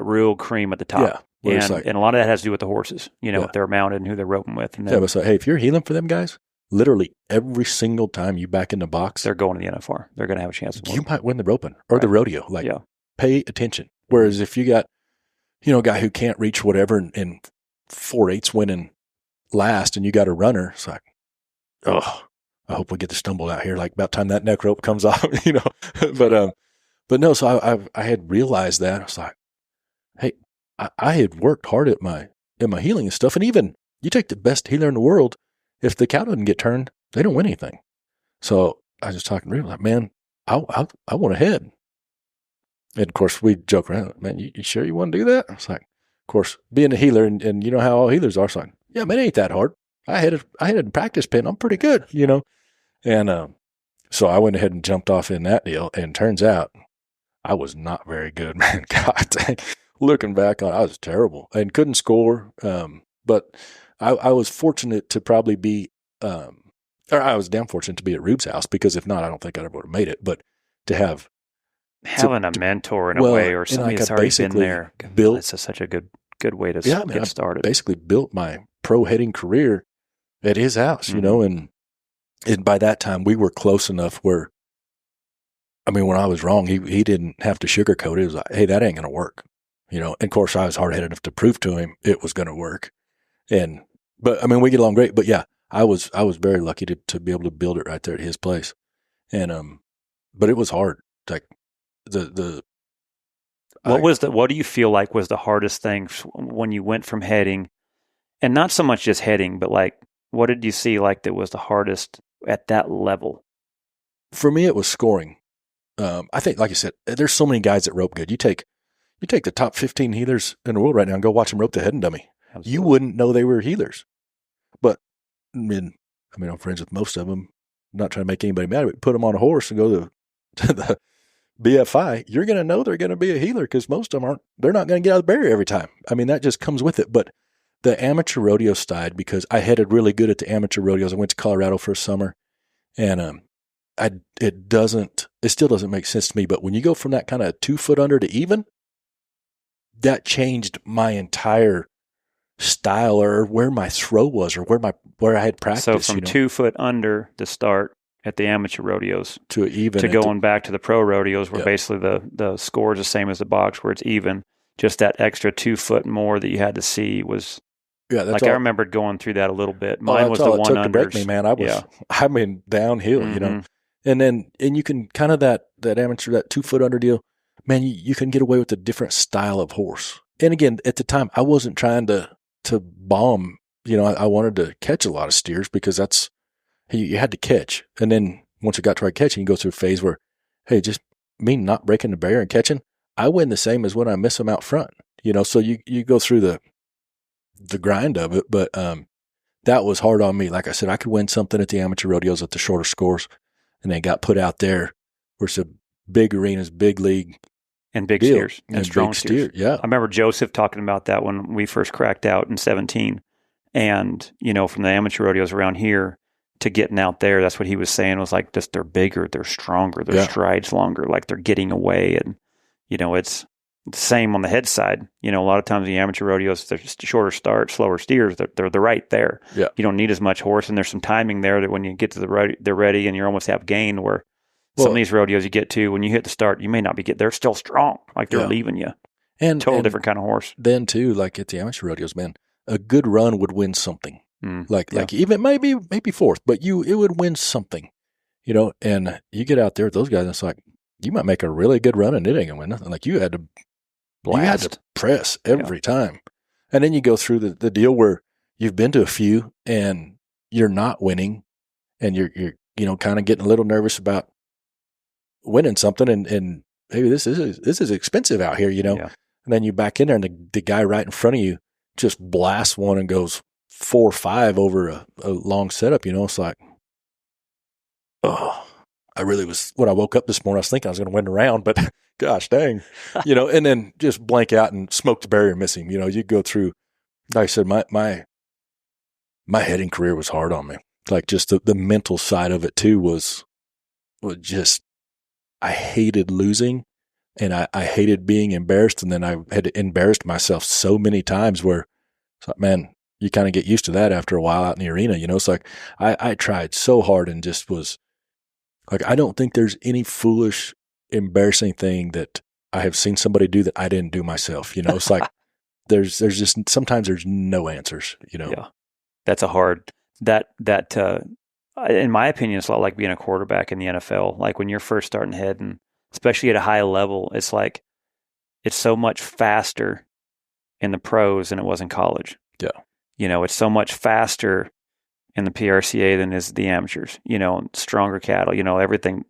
real cream at the top, and a lot of that has to do with the horses. You know, if they're mounted and who they're roping with. And then, but so, hey, if you're healing for them guys, literally every single time you back in the box, they're going to the NFR. They're going to have a chance. You might win the roping or the rodeo. Like, pay attention. Whereas if you got, a guy who can't reach whatever and 4/8 winning last, and you got a runner, it's like, oh, I hope we get to stumble out here. Like, about time that neck rope comes off, but no. So I had realized that. I was like, hey, I had worked hard at my healing and stuff. And even you take the best healer in the world, if the cow doesn't get turned, they don't win anything. So I was just talking to him like, man, I want to head. And of course we joke around, man, you sure you want to do that? I was like, of course, being a healer, and you know how all healers are, so yeah, man, it ain't that hard. I had a practice pin. I'm pretty good, And so I went ahead and jumped off in that deal, and turns out I was not very good, man. God dang. Looking back on it, I was terrible and couldn't score. But I was fortunate to probably be, or I was damn fortunate to be at Rube's house, because if not, I don't think I ever would have made it. But to having a mentor in a way, or somebody that's already been there, built, that's such a good good way to get started. I basically built my pro heading career at his house, you know, and by that time we were close enough where, I mean, when I was wrong, he didn't have to sugarcoat it. It was like, hey, that ain't going to work, you know. And of course, I was hard-headed enough to prove to him it was going to work. But I mean, we get along great. But yeah, I was very lucky to be able to build it right there at his place. And but it was hard. Like what do you feel like was the hardest thing when you went from heading, and not so much just heading, but like, what did you see like that was the hardest at that level? For me, it was scoring. I think, like I said, there's so many guys that rope good. You take the top 15 healers in the world right now and go watch them rope the head and dummy. Absolutely. You wouldn't know they were healers. But I mean, I'm friends with most of them. I'm not trying to make anybody mad, but put them on a horse and go to the BFI. You're going to know they're going to be a healer because most of them aren't. They're not going to get out of the barrier every time. I mean, that just comes with it. But the amateur rodeo side, because I headed really good at the amateur rodeos. I went to Colorado for a summer, and it still doesn't make sense to me. But when you go from that kind of 2 foot under to even, that changed my entire style, or where my throw was, or where I had practice. So from 2 foot under to start at the amateur rodeos to even to going back to the pro rodeos, where basically the score is the same as the box, where it's even. Just that extra 2 foot more that you had to see was. Yeah, that's like I remembered going through that a little bit. Mine was the one under. Break me, man. I mean, downhill, you know, and you can kind of that amateur, that 2 foot under deal, man. You can get away with a different style of horse. And again, at the time, I wasn't trying to bomb. You know, I wanted to catch a lot of steers because that's you had to catch. And then once it got to catching, you go through a phase where, hey, just me not breaking the barrier and catching, I win the same as when I miss them out front. You know, so you go through the grind of it, but that was hard on me. Like I said, I could win something at the amateur rodeos at the shorter scores, and then got put out there where it's a big arenas, big league, and big steers and strong steers. Yeah, I remember Joseph talking about that when we first cracked out in 17, and you know, from the amateur rodeos around here to getting out there, that's what he was saying was like, just they're bigger, they're stronger, their strides longer, like they're getting away, and you know, it's the same on the head side. You know, a lot of times the amateur rodeos, they're just shorter start, slower steers. They're right there. Yeah. You don't need as much horse, and there's some timing there that when you get to they're ready, and you almost have gain. Where some of these rodeos you get to, when you hit the start, you may not be they're still strong, like they're leaving you. And different kind of horse. Then too, like at the amateur rodeos, man, a good run would win something. Like even maybe fourth, but it would win something. You know, and you get out there with those guys, and it's like you might make a really good run, and it ain't gonna win nothing. Like you had to. Blast. You had to press every time. And then you go through the deal where you've been to a few and you're not winning, and you're you know, kind of getting a little nervous about winning something, and maybe this is expensive out here, you know. Yeah. And then you back in there, and the guy right in front of you just blasts one and goes 4-5 over a long setup, you know. It's like, oh, when I woke up this morning, I was thinking I was going to win the round, but gosh dang, you know, and then just blank out and smoke the barrier and miss him. You know, you go through, like I said, my heading career was hard on me. Like just the mental side of it too was just, I hated losing, and I hated being embarrassed. And then I had embarrassed myself so many times where it's like, man, you kind of get used to that after a while out in the arena, you know. It's like, I tried so hard and just was like, I don't think there's any foolish, embarrassing thing that I have seen somebody do that I didn't do myself. You know, it's like there's just sometimes there's no answers. You know, yeah, that's a hard in my opinion, it's a lot like being a quarterback in the NFL. Like when you're first starting head, and especially at a high level, it's like it's so much faster in the pros than it was in college. Yeah, you know, it's so much faster in the PRCA than is the amateurs. You know, stronger cattle. You know, everything.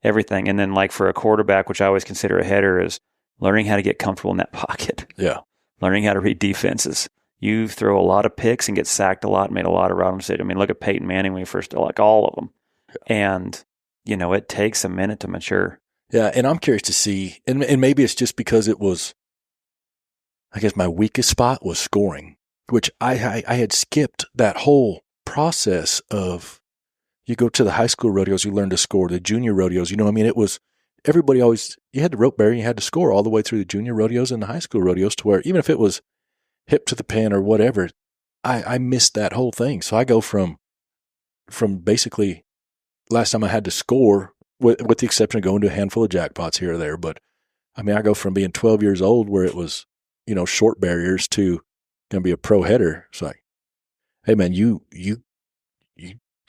And then like for a quarterback, which I always consider a header, is learning how to get comfortable in that pocket. Yeah. Learning how to read defenses. You throw a lot of picks and get sacked a lot, made a lot of round decisions. I mean, look at Peyton Manning when he first, like all of them. Yeah. And, you know, it takes a minute to mature. Yeah. And I'm curious to see, and maybe it's just because it was, I guess my weakest spot was scoring, which I had skipped that whole process of, you go to the high school rodeos, you learn to score. The junior rodeos, you know, I mean, it was everybody always, you had the rope barrier, you had to score all the way through the junior rodeos and the high school rodeos, to where even if it was, hip to the pin or whatever. I missed that whole thing. So I go from basically last time I had to score, with the exception of going to a handful of jackpots here or there. But I mean, I go from being 12 years old where it was, short barriers to going to be a pro header. It's like, hey man, you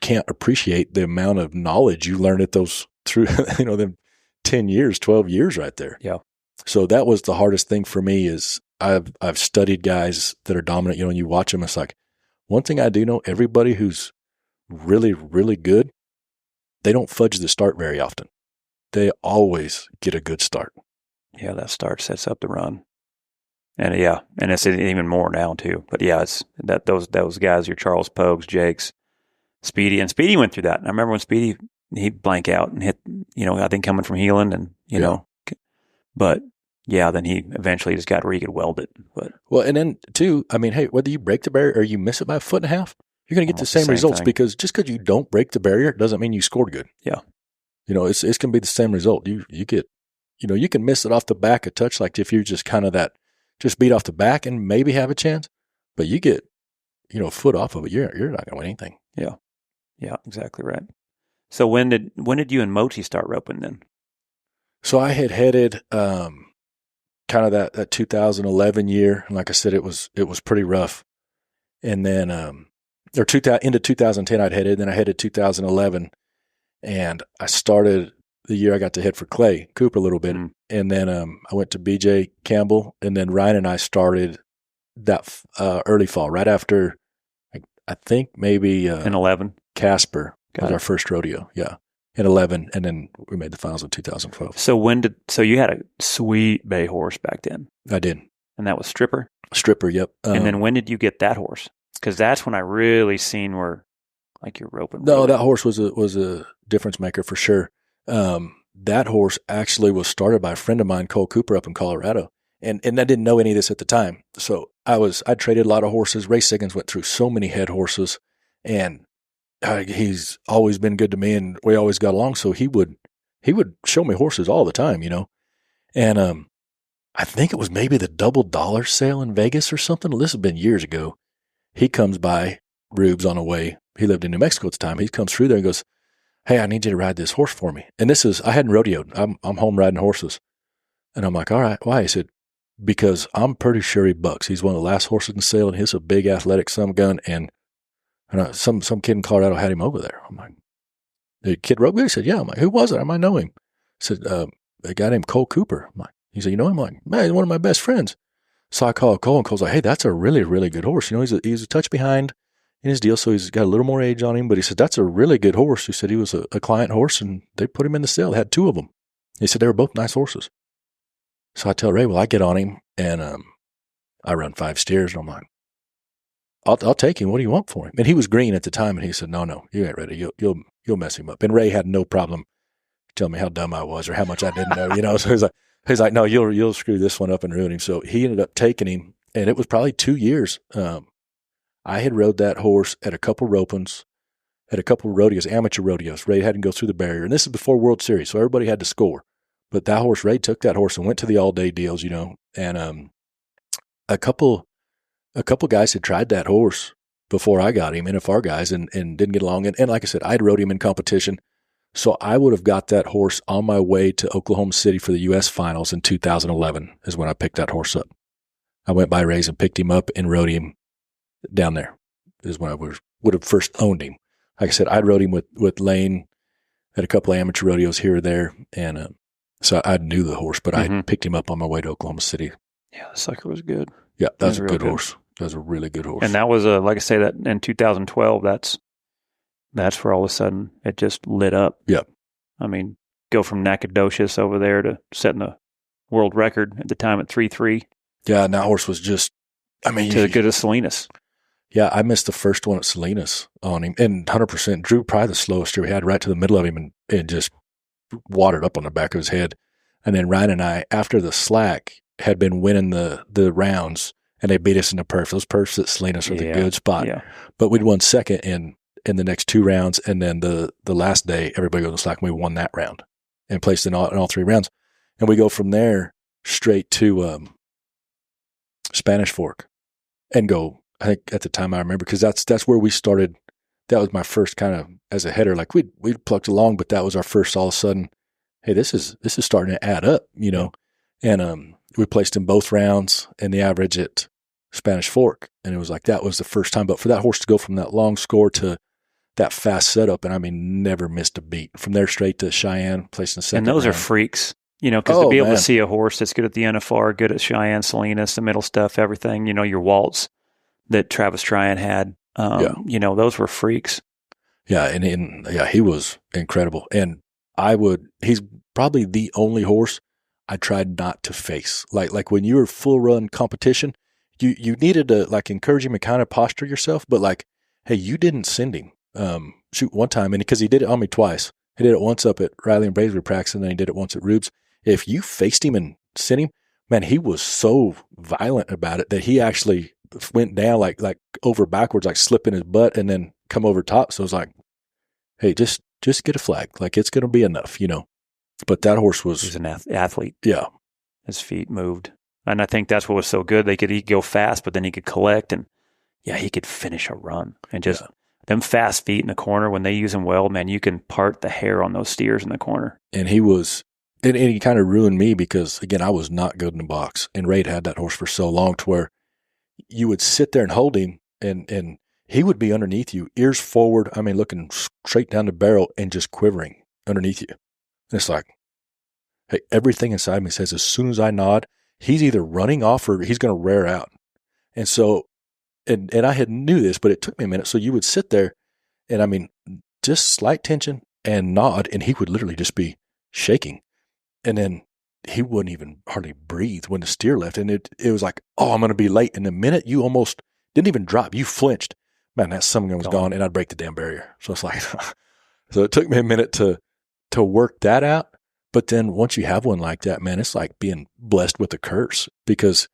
can't appreciate the amount of knowledge you learn at those through, them 10 years, 12 years right there. Yeah. So that was the hardest thing for me is I've studied guys that are dominant, and you watch them. It's like, one thing I do know, everybody who's really, really good, they don't fudge the start very often. They always get a good start. Yeah, that start sets up the run. And it's even more now too. But yeah, it's those guys, your Charles Pogues, Jakes, Speedy, and Speedy went through that. And I remember when Speedy, he'd blank out and hit, I think coming from Heelan and, but yeah, then he eventually just got where he could weld it. But well, and then too, I mean, hey, whether you break the barrier or you miss it by 1.5 feet, you're going to get the same results thing. Because just because you don't break the barrier doesn't mean you scored good. Yeah. It's going to be the same result. You get, you can miss it off the back a touch, like if you're just kind of that, just beat off the back and maybe have a chance, but you get, a foot off of it, you're not going to win anything. Yeah. Yeah, exactly right. So when did you and Moti start roping then? So I had headed kind of that 2011 year, and like I said, it was pretty rough. And then into 2010 I'd headed, then I headed 2011, and I started the year I got to head for Clay Cooper a little bit, and then I went to BJ Campbell, and then Ryan and I started that early fall, right after I think maybe in 11. Casper was our first rodeo, yeah, in 11, and then we made the finals in 2012. So you had a sweet bay horse back then? I did, and that was Stripper. Stripper, yep. And then when did you get that horse? Because that's when I really seen where, like, you're roping. No, that horse was a difference maker for sure. That horse actually was started by a friend of mine, Cole Cooper, up in Colorado, and I didn't know any of this at the time. So I traded a lot of horses. Ray Siggins went through so many head horses, and he's always been good to me, and we always got along. So he would show me horses all the time, and I think it was maybe the Double Dollar sale in Vegas or something. This has been years ago. He comes by Rubes on the way. He lived in New Mexico at the time. He comes through there and goes, "Hey, I need you to ride this horse for me." And I hadn't rodeoed. I'm home riding horses. And I'm like, "All right, why?" He said, "Because I'm pretty sure he bucks. He's one of the last horses in the sale, and he's a big athletic some gun. And some kid in Colorado had him over there." I'm like, "The kid rode good?" He said, "Yeah." I'm like, "Who was it? I might know him." He said, "A guy named Cole Cooper." I'm like, he said, "You know him?" I'm like, "Man, he's one of my best friends." So I called Cole, and Cole's like, "Hey, that's a really, really good horse. He's a touch behind in his deal, so he's got a little more age on him, but he said, that's a really good horse." He said he was a client horse, and they put him in the sale. They had two of them. He said they were both nice horses. So I tell Ray, well, I get on him, and I run 5 steers, and I'm like, I'll take him. What do you want for him? And he was green at the time, and he said, no, you ain't ready. You'll mess him up. And Ray had no problem telling me how dumb I was or how much I didn't know, So he's like, no, you'll screw this one up and ruin him. So he ended up taking him, and it was probably 2 years. I had rode that horse at a couple ropings, at a couple rodeos, amateur rodeos. Ray had to go through the barrier, and this is before World Series, so everybody had to score. But that horse, Ray took that horse and went to the all-day deals, and a couple guys had tried that horse before I got him, NFR guys, and didn't get along. And like I said, I'd rode him in competition, so I would have got that horse on my way to Oklahoma City for the U.S. Finals in 2011 is when I picked that horse up. I went by Ray's and picked him up and rode him down there. Is when I would have first owned him. Like I said, I'd rode him with Lane at a couple of amateur rodeos here or there, and so I knew the horse, but I picked him up on my way to Oklahoma City. Yeah, the sucker was good. Yeah, that was a good horse. That was a really good horse. And that was like I say, that in 2012, that's where all of a sudden it just lit up. Yep. I mean, go from Nacogdoches over there to setting the world record at the time at 3.3. Yeah, and that horse was just, to the good as Salinas. Yeah, I missed the first one at Salinas on him, and 100% drew probably the slowest steer we had right to the middle of him and just watered up on the back of his head. And then Ryan and I, after the slack, had been winning the rounds, and they beat us in the perf. Those perfs at Salinas were the good spot. Yeah. But we'd won second in the next 2 rounds, and then the last day, everybody goes to slack, and we won that round and placed in all 3 rounds. And we go from there straight to Spanish Fork. and go. I think at the time I remember, because that's where we started. That was my first kind of, as a header, like we'd plucked along, but that was our first all of a sudden, hey, this is starting to add up, and we placed in both rounds and the average at Spanish Fork, and it was like that was the first time. But for that horse to go from that long score to that fast setup, and I mean, never missed a beat from there straight to Cheyenne, placing the second. And those round. are freaks, because to be able to see a horse that's good at the NFR, good at Cheyenne, Salinas, the middle stuff, everything, your Waltz that Travis Tryon had, those were freaks. Yeah, and he was incredible. And he's probably the only horse I tried not to face. Like when you were full run competition, you needed to like encourage him and kind of posture yourself, but like, hey, you didn't send him. Shoot one time, and because he did it on me twice. He did it once up at Riley and Brazier practice, and then he did it once at Rube's. If you faced him and sent him, man, he was so violent about it that he actually went down like over backwards, like slipping his butt and then come over top. So it was like, hey, just get a flag. Like it's going to be enough, But that horse was... He was an athlete. Yeah. His feet moved. And I think that's what was so good. He could go fast, but then he could collect, and he could finish a run. And just them fast feet in the corner, when they use them well, man, you can part the hair on those steers in the corner. And he was... And he kind of ruined me because, again, I was not good in the box. And Raid had that horse for so long to where you would sit there and hold him, and he would be underneath you, ears forward, I mean, looking straight down the barrel and just quivering underneath you. And it's like, hey, everything inside me says as soon as I nod, he's either running off or he's going to rear out. And so, and I had knew this, but it took me a minute. So you would sit there and, I mean, just slight tension and nod, and he would literally just be shaking. And then he wouldn't even hardly breathe when the steer left. And it was like, oh, I'm going to be late. And the minute you almost didn't even drop, you flinched. Man, that something was gone, and I'd break the damn barrier. So it's like, so it took me a minute to work that out. But then once you have one like that, man, it's like being blessed with a curse, because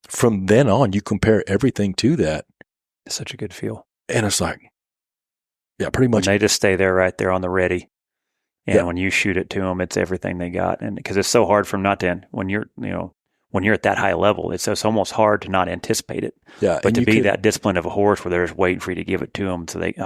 from then on, you compare everything to that. It's such a good feel. And it's like, yeah, pretty much. And they just stay there right there on the ready. And when you shoot it to them, it's everything they got. And because it's so hard for them not to, when you're at that high level, it's almost hard to not anticipate it. Yeah. But to be that disciplined of a horse where they're just waiting for you to give it to them. So that's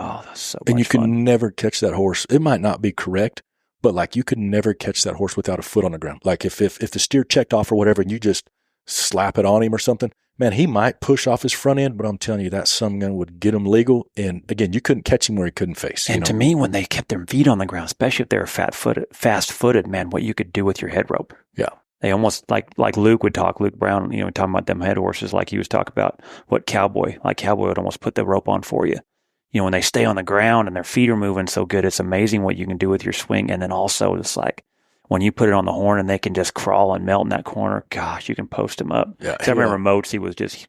so much fun. And you can never catch that horse. It might not be correct, but like you could never catch that horse without a foot on the ground. Like if the steer checked off or whatever, and you just slap it on him or something, man, he might push off his front end, but I'm telling you, that some gun would get him legal. And again, you couldn't catch him where he couldn't face. And to me, when they kept their feet on the ground, especially if they were fast-footed, man, what you could do with your head rope. Yeah. They almost like Luke Brown, talking about them head horses, like he was talking about what Cowboy would almost put the rope on for you. When they stay on the ground and their feet are moving so good, it's amazing what you can do with your swing. And then also it's like when you put it on the horn and they can just crawl and melt in that corner, gosh, you can post them up. Yeah, I remember Moatsy was just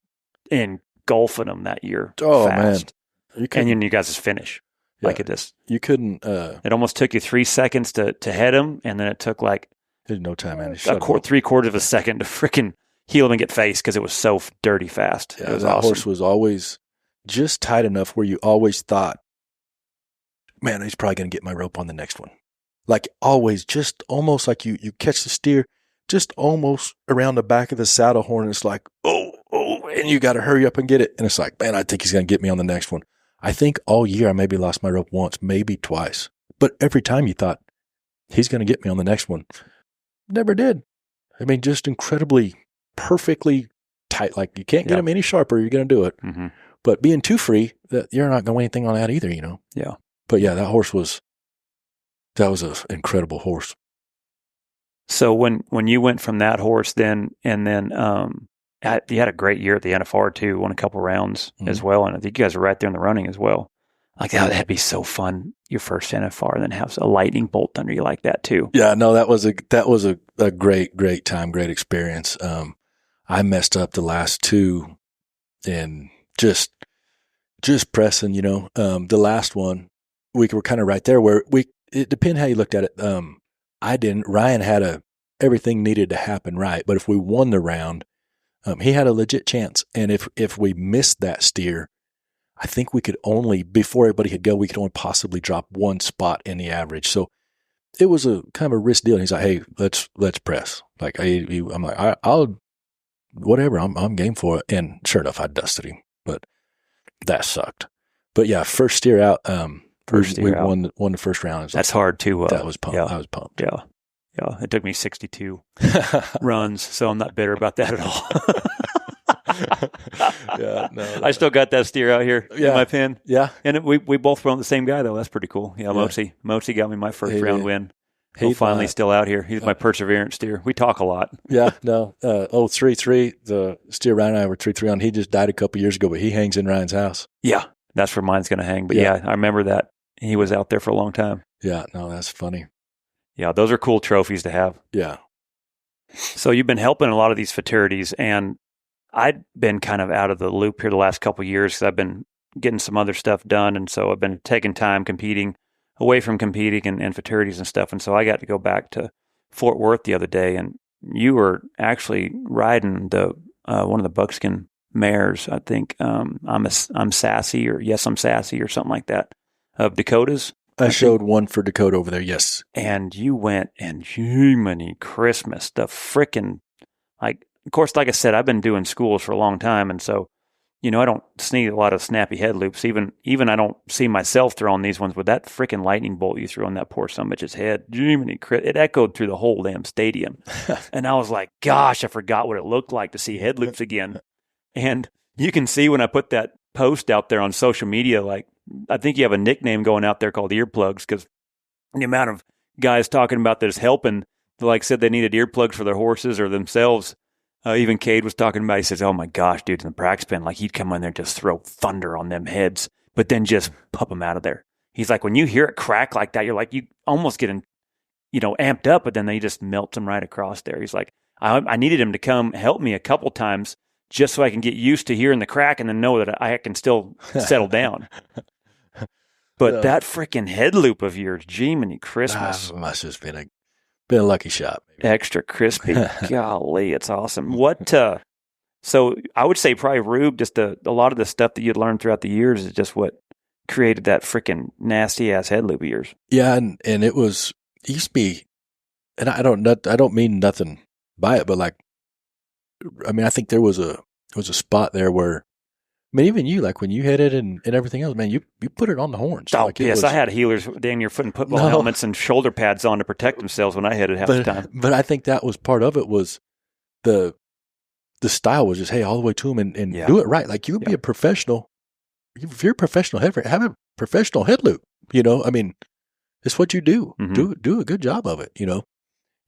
engulfing them that year. Oh, fast. Man. And then you guys just finish. Yeah, like it just. You couldn't. It almost took you 3 seconds to head him, and then it took like. There's no time, man. 3/4 of a second to freaking heel and get faced because it was so dirty fast. Yeah, it was that awesome. horse was always just tight enough where you always thought, man, he's probably going to get my rope on the next one. Like always, just almost like you catch the steer just almost around the back of the saddle horn. And it's like, oh, and you got to hurry up and get it. And it's like, man, I think he's going to get me on the next one. I think all year I maybe lost my rope once, maybe twice. But every time you thought, he's going to get me on the next one. Never did. I mean, just incredibly, perfectly tight. Like you can't get him any sharper. You're going to do it. Mm-hmm. But being too free, that you're not going to anything on that either, Yeah. But yeah, that was an incredible horse. So when you went from that horse then, and then you had a great year at the NFR too, won a couple rounds as well. And I think you guys are right there in the running as well. Like that'd be so fun, your first NFR, and then have a lightning bolt under you like that too. Yeah, no, that was a great time, great experience. I messed up the last two and just pressing, the last one, we were kind of right there where it depends how you looked at it. I didn't, Ryan had everything needed to happen right. But if we won the round, he had a legit chance. And if we missed that steer, I think we could only, before everybody could go, we could only possibly drop one spot in the average. So it was a kind of a risk deal. And he's like, hey, let's press. Like I'm like, I'll whatever. I'm game for it. And sure enough, I dusted him. but that sucked. But yeah, first steer out. We won the first round. That's hard too. That was pumped. Yeah. I was pumped. Yeah. Yeah. It took me 62 runs, so I'm not bitter about that at all. Yeah, no, I still got that steer out here in my pen. Yeah. And we both went the same guy, though. That's pretty cool. Yeah, Mozi got me my first round win. He's finally still out here. He's my perseverance steer. We talk a lot. Yeah, no. 3-3, the steer Ryan and I were 3-3 on. He just died a couple years ago, but he hangs in Ryan's house. Yeah, that's where mine's going to hang. But yeah, I remember that. He was out there for a long time. Yeah, no, that's funny. Yeah, those are cool trophies to have. Yeah. So you've been helping a lot of these futurities, and I've been kind of out of the loop here the last couple of years because I've been getting some other stuff done, and so I've been taking time away from competing and futurities and stuff, and so I got to go back to Fort Worth the other day, and you were actually riding the one of the buckskin mares. I think I'm sassy or yes I'm sassy or something like that of Dakota's. I showed one for Dakota over there, yes. And you went and Jiminy Christmas, the frickin' of course, like I said, I've been doing schools for a long time, and so, I don't see a lot of snappy head loops. Even I don't see myself throwing these ones, but that frickin' lightning bolt you threw on that poor son of a bitch's head, Jiminy Christmas, it echoed through the whole damn stadium. And I was like, gosh, I forgot what it looked like to see head loops again. And you can see when I put that post out there on social media, I think you have a nickname going out there called earplugs because the amount of guys talking about this helping, said they needed earplugs for their horses or themselves. Even Cade was talking about, he says, oh my gosh, dude, in the practice pen, he'd come in there and just throw thunder on them heads, but then just pop them out of there. He's like, when you hear it crack like that, you're like, you almost getting, amped up, but then they just melt them right across there. He's like, I needed him to come help me a couple times just so I can get used to hearing the crack and then know that I can still settle down. But that freaking head loop of yours, Jiminy Christmas. Must have been a lucky shot. Maybe. Extra crispy. Golly, it's awesome. So I would say probably Rube, just a lot of the stuff that you'd learned throughout the years is just what created that freaking nasty ass head loop of yours. Yeah, and it used to be, and I don't mean nothing by it, but I think there was a spot there where, even you, when you hit it and everything else, man, you put it on the horns. Oh, yes. I had healers down near putting football helmets and shoulder pads on to protect themselves when I hit it half the time. But I think that was part of it was the style was just, hey, all the way to them and do it right. You would be a professional. If you're a professional head, have a professional head loop. It's what you do. Mm-hmm. Do a good job of it,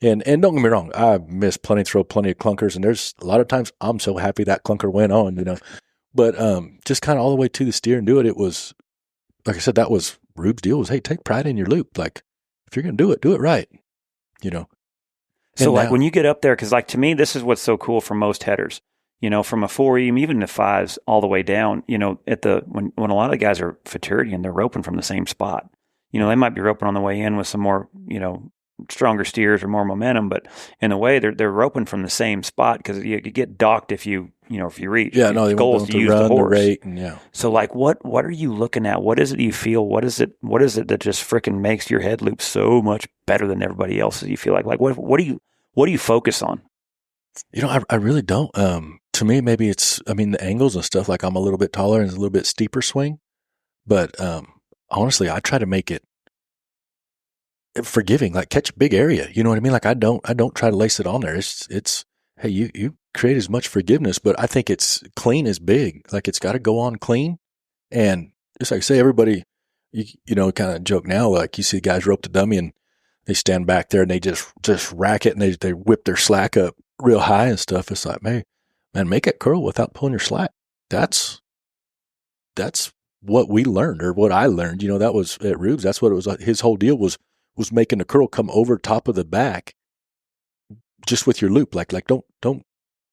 And don't get me wrong, I throw plenty of clunkers, and there's a lot of times I'm so happy that clunker went on, But just kind of all the way to the steer and do it. It was, like I said, that was Rube's deal was, hey, take pride in your loop. If you're going to do it right, So when you get up there, because to me, this is what's so cool for most headers, from a 4E, even the 5s all the way down, when a lot of the guys are futurity and they're roping from the same spot, they might be roping on the way in with some more, stronger steers or more momentum, but in a way they're roping from the same spot because you get docked if you reach. Yeah, no, the goal is to use the horse. Rate and, yeah. So what are you looking at? What is it you feel? What is it that just frickin' makes your head loop so much better than everybody else's? You feel like what do you focus on? I really don't. To me, maybe it's the angles and stuff. I'm a little bit taller and it's a little bit steeper swing, but honestly, I try to make it forgiving, catch a big area. You know what I mean? I don't try to lace it on there. It's hey, you create as much forgiveness, but I think it's clean is big. It's got to go on clean. And just say everybody, kind of joke now, you see guys rope the dummy and they stand back there and they just rack it and they whip their slack up real high and stuff. It's man, make it curl without pulling your slack. That's what we learned or what I learned. That was at Rube's. That's what it was. His whole deal was making the curl come over top of the back just with your loop. Don't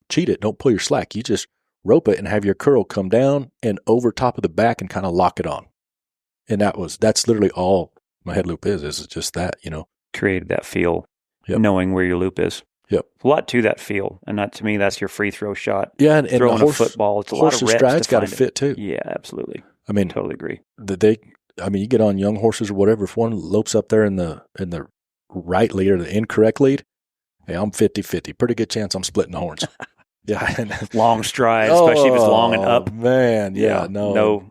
cheat it. Don't pull your slack. You just rope it and have your curl come down and over top of the back and kind of lock it on. And that's literally all my head loop is just that, Created that feel, knowing where your loop is. Yep. A lot to that feel. And that, to me, that's your free throw shot. Yeah. And throwing a football. It's a lot of reps. Stride's got to fit too. Yeah, absolutely. Totally agree. You get on young horses or whatever, if one lopes up there in the right lead or the incorrect lead, hey, I'm 50-50. Pretty good chance I'm splitting the horns. Yeah. long stride, especially if it's long and up. Man, yeah, no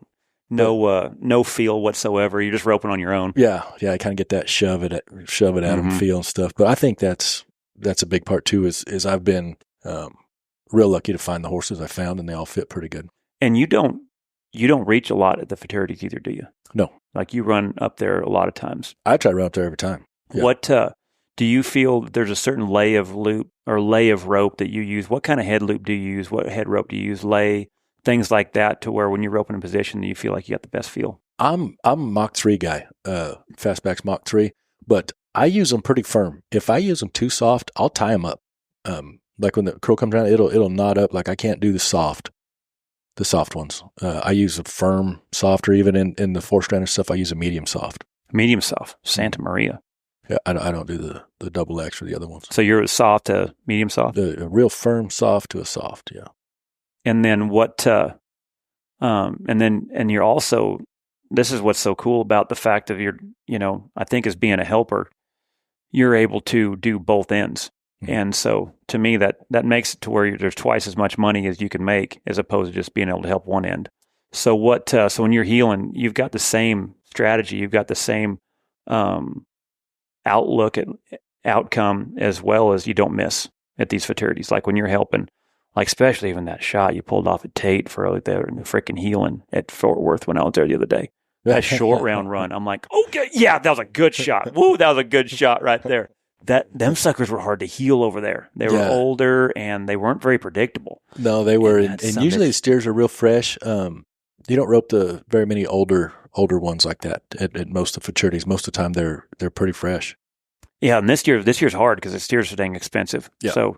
feel whatsoever. You're just roping on your own. Yeah, I kind of get that shove it at them feel and stuff. But I think that's a big part too. Is I've been real lucky to find the horses I found, and they all fit pretty good. And you don't reach a lot at the futurities either, do you? No, like you run up there a lot of times. I try to run up there every time. Yeah. What do you feel? There's a certain lay of loop or lay of rope that you use. What kind of head loop do you use? What head rope do you use? Lay, things like that, to where when you're roping in position, you feel like you got the best feel. I'm a Mach 3 guy, fastbacks Mach 3, but I use them pretty firm. If I use them too soft, I'll tie them up. Like when the curl comes around, it'll knot up. Like I can't do the soft ones. I use a firm soft, or even in the 4-strand stuff, I use a medium soft. Medium soft, Santa Maria. Yeah, I don't do the double X or the other ones. So you're a soft to medium soft? A real firm soft to a soft, yeah. And then what, and you're also, this is what's so cool about the fact of I think as being a helper, you're able to do both ends. Mm-hmm. And so to me, that makes it to where there's twice as much money as you can make, as opposed to just being able to help one end. So so when you're heeling, you've got the same strategy, you've got the same, outlook at outcome, as well as you don't miss at these futurities. Like when you're helping, like especially even that shot you pulled off at Tate for like the freaking heeling at Fort Worth when I was there the other day. That short round run, I'm like, okay, yeah, that was a good shot. Woo, that was a good shot right there. Them suckers were hard to heel over there. They were older and they weren't very predictable. No, they were, and usually the steers are real fresh. You don't rope the very many older ones like that at most of the futurities. Most of the time they're pretty fresh. Yeah, and this year's hard because the steers are dang expensive. Yeah. So,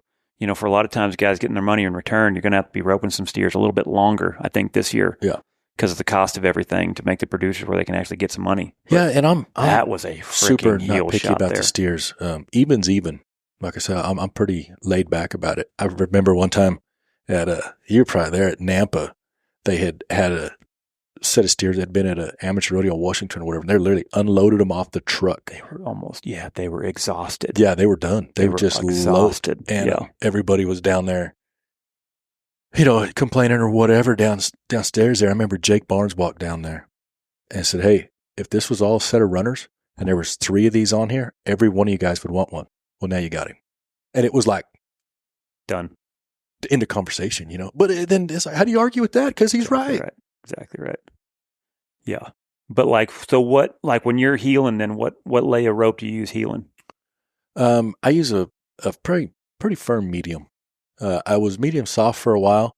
for a lot of times guys getting their money in return, you're going to have to be roping some steers a little bit longer, I think, this year. Yeah. Because of the cost of everything, to make the producers where they can actually get some money. Yeah, and I'm that was a super heel not picky shot about there. the steers. Even's even. Like I said, I'm pretty laid back about it. I remember one time you're probably there at Nampa, they had a set of steers that had been at an amateur rodeo in Washington or whatever, and they literally unloaded them off the truck. They were they were exhausted. Yeah, they were done. They were just exhausted. And everybody was down there, complaining or whatever downstairs there. I remember Jake Barnes walked down there and said, "Hey, if this was all a set of runners and there was 3 of these on here, every one of you guys would want one. Well, now you got him." And it was like done. End of conversation, But then it's like, how do you argue with that? Because he's right. Exactly right. Yeah. But when you're heeling, then what lay of rope do you use heeling? I use a pretty firm medium. I was medium soft for a while.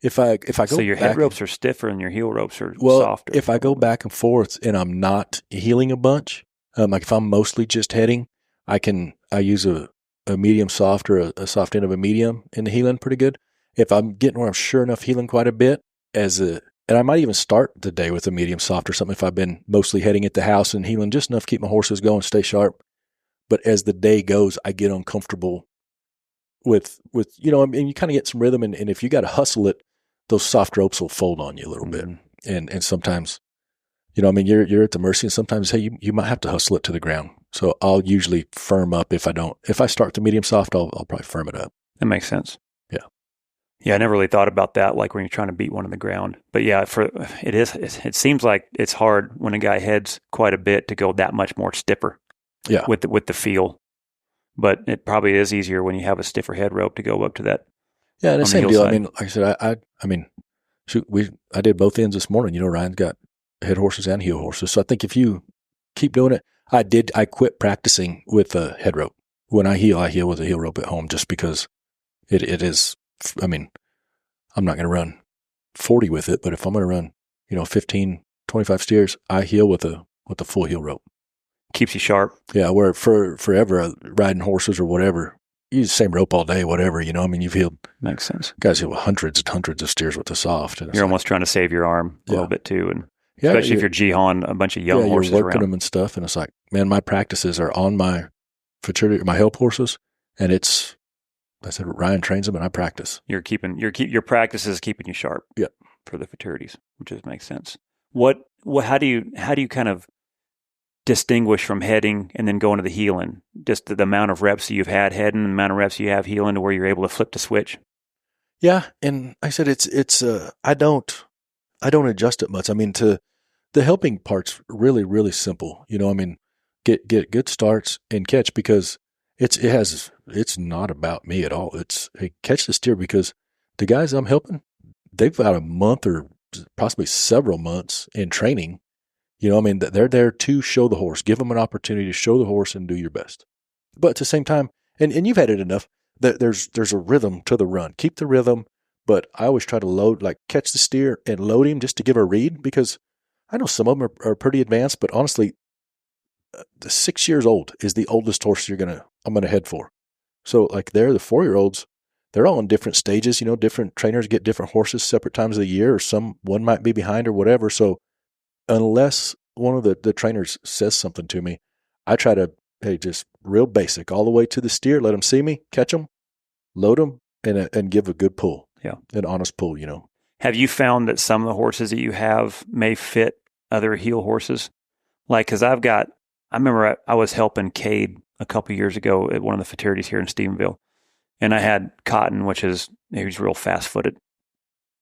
If I go, so your head ropes are stiffer and your heel ropes are well, softer. If I go back and forth and I'm not heeling a bunch, like if I'm mostly just heading, I use a medium soft or a soft end of a medium in the heeling pretty good. If I'm getting where I'm sure enough heeling quite a bit, and I might even start the day with a medium soft or something if I've been mostly heading at the house and heeling just enough to keep my horses going, stay sharp. But as the day goes, I get uncomfortable with you kind of get some rhythm, and if you got to hustle it, those soft ropes will fold on you a little bit. And sometimes, you're at the mercy, and sometimes, hey, you might have to hustle it to the ground. So I'll usually firm up if I start the medium soft, I'll probably firm it up. That makes sense. Yeah. Yeah, I never really thought about that, like when you're trying to beat one on the ground. But yeah, it seems like it's hard when a guy heads quite a bit to go that much more stiffer. Yeah. With the feel. But it probably is easier when you have a stiffer head rope to go up to that. Yeah, and the same deal. Side. I mean, like I said, I did both ends this morning. Ryan's got head horses and heel horses. So I think if you keep doing it, I quit practicing with a head rope. When I heel with a heel rope at home, just because it is, I'm not going to run 40 with it, but if I'm going to run, 15, 25 steers, I heel with a full heel rope. Keeps you sharp. Yeah, where forever riding horses or whatever, you use the same rope all day, whatever, you've healed. Makes sense. Guys heal hundreds and hundreds of steers with the soft. You're almost trying to save your arm a little bit too. And especially if you're G-hawing a bunch of young horses you're working around. them and stuff. And it's like, man, my practices are on my futurity, my help horses. And I said, Ryan trains them and I practice. Your practice is keeping you sharp. Yeah. For the futurities, which makes sense. How do you kind of distinguish from heading and then going to the heeling? Just the amount of reps you've had heading, the amount of reps you have heeling to where you're able to flip the switch? Yeah, and like I said it's I don't adjust it much. I mean, to the helping part's really really simple. I mean, get good starts and catch, because it's not about me at all. It's, hey, catch the steer, because the guys I'm helping, they've got a month or possibly several months in training. I mean, they're there to show the horse, give them an opportunity to show the horse and do your best. But at the same time, and you've had it enough, that there's a rhythm to the run. Keep the rhythm, but I always try to load, like catch the steer and load him just to give a read, because I know some of them are pretty advanced, but honestly, the 6 years old is the oldest horse I'm going to head for. So like the 4-year-olds, they're all in different stages. Different trainers get different horses separate times of the year, or one might be behind or whatever. So unless one of the trainers says something to me, I try to, hey, just real basic, all the way to the steer, let them see me, catch them, load them, and give a good pull. Yeah. An honest pull, Have you found that some of the horses that you have may fit other heel horses? Like, because I remember I was helping Cade a couple years ago at one of the futurities here in Stephenville, and I had Cotton, he was real fast-footed.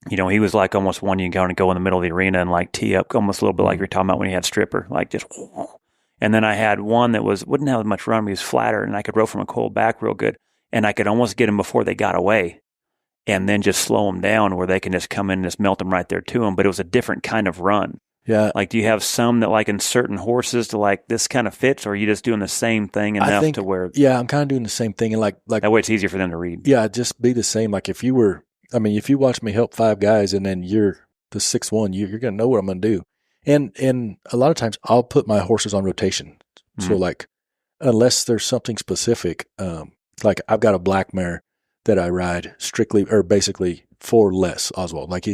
He was like almost one you can go in the middle of the arena and like tee up, almost a little bit like you're talking about when you had Stripper, like just. And then I had one that wouldn't have much run, but he was flatter, and I could row from a cold back real good, and I could almost get him before they got away, and then just slow them down where they can just come in and just melt them right there to them. But it was a different kind of run. Yeah. Like, do you have some that, like, in certain horses to, like, this kind of fits, or are you just doing the same thing enough to where... Yeah, I'm kind of doing the same thing. And like that way it's easier for them to read. Yeah, just be the same. Like, if you watch me help 5 guys and then you're the 6th one, you're going to know what I'm going to do. And a lot of times I'll put my horses on rotation. Mm-hmm. So, like, unless there's something specific, like I've got a black mare that I ride strictly, or basically for Les Oswald. Like,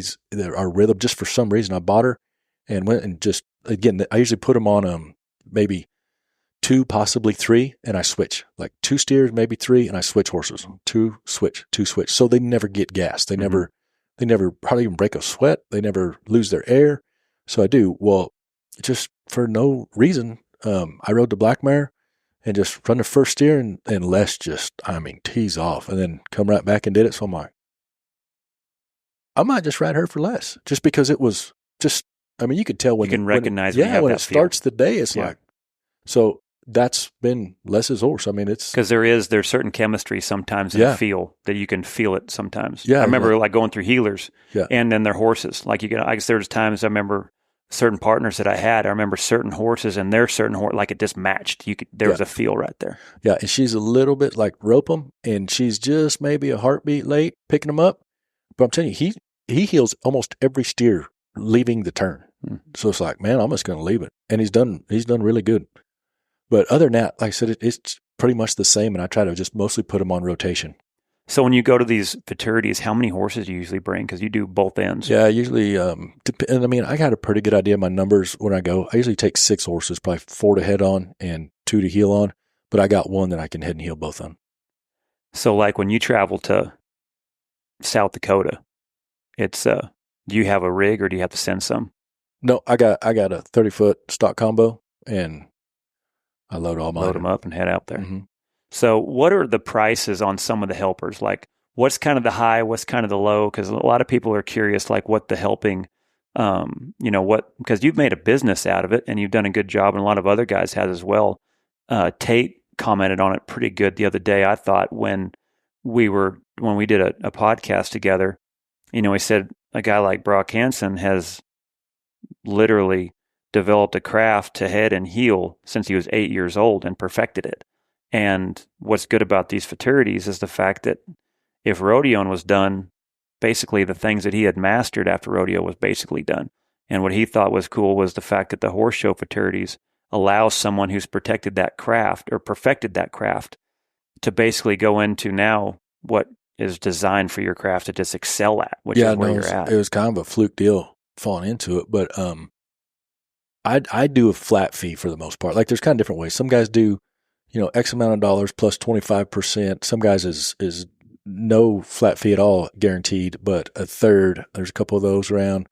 our rhythm, just for some reason I bought her. And went and just, again, I usually put them on maybe 2, possibly 3, and I switch. Like 2 steers, maybe 3, and I switch horses. 2 switch, 2 switch. So they never get gassed. They never hardly even break a sweat. They never lose their air. So I do. Well, just for no reason, I rode the black mare and just run the first steer, and Les just, tees off, and then come right back and did it. So I'm like, I might just ride her for Les, just because it was just, you could tell when you can recognize when it starts the day. It's like, so that's been Les's horse. It's because there's certain chemistry sometimes in the feel that you can feel it sometimes. Yeah, I remember like going through healers, yeah, and then their horses. Like I guess there's times I remember certain partners that I had. I remember certain horses and their certain horse, like it just matched. There was a feel right there. Yeah, and she's a little bit like rope 'em, and she's just maybe a heartbeat late picking them up. But I'm telling you, he heals almost every steer leaving the turn. So it's like, man, I'm just going to leave it. And he's done really good. But other than that, like I said, it's pretty much the same. And I try to just mostly put them on rotation. So when you go to these futurities, how many horses do you usually bring? Because you do both ends. Yeah, usually, I got a pretty good idea of my numbers when I go. I usually take 6 horses, probably 4 to head on and 2 to heel on. But I got one that I can head and heel both on. So like when you travel to South Dakota, it's do you have a rig or do you have to send some? No, I got a 30-foot stock combo, and I load them up and head out there. Mm-hmm. So what are the prices on some of the helpers? Like, what's kind of the high, what's kind of the low? Because a lot of people are curious, like what the helping, because you've made a business out of it and you've done a good job, and a lot of other guys have as well. Tate commented on it pretty good the other day, I thought, when we did a podcast together. He said a guy like Brock Hanson has literally developed a craft to head and heel since he was 8 years old and perfected it. And what's good about these futurities is the fact that if rodeoing was done, basically the things that he had mastered after rodeo was basically done. And what he thought was cool was the fact that the horse show futurities allows someone who's protected that craft or perfected that craft to basically go into now what is designed for your craft to just excel at, which is where you're at. It was kind of a fluke deal falling into it, but I do a flat fee for the most part. Like, there's kind of different ways. Some guys do, X amount of dollars plus 25%. Some guys is no flat fee at all guaranteed, but a third. There's a couple of those around,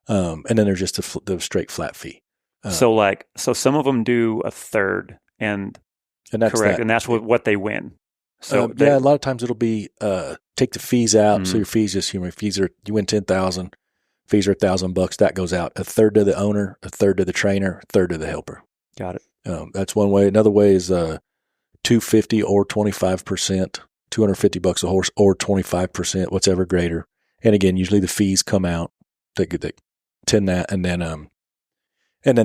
and then there's just the straight flat fee. So some of them do a third, and that's correct, that. and that's what they win. So yeah, a lot of times it'll be take the fees out. So Mhm. your fees just you win $10,000, fees are $1,000. That goes out a third to the owner, a third to the trainer, a third to the helper. got it. That's one way. Another way is $250 or 25%, $250 a horse or 25%, whatever greater. And again, usually the fees come out. They 10 that, and then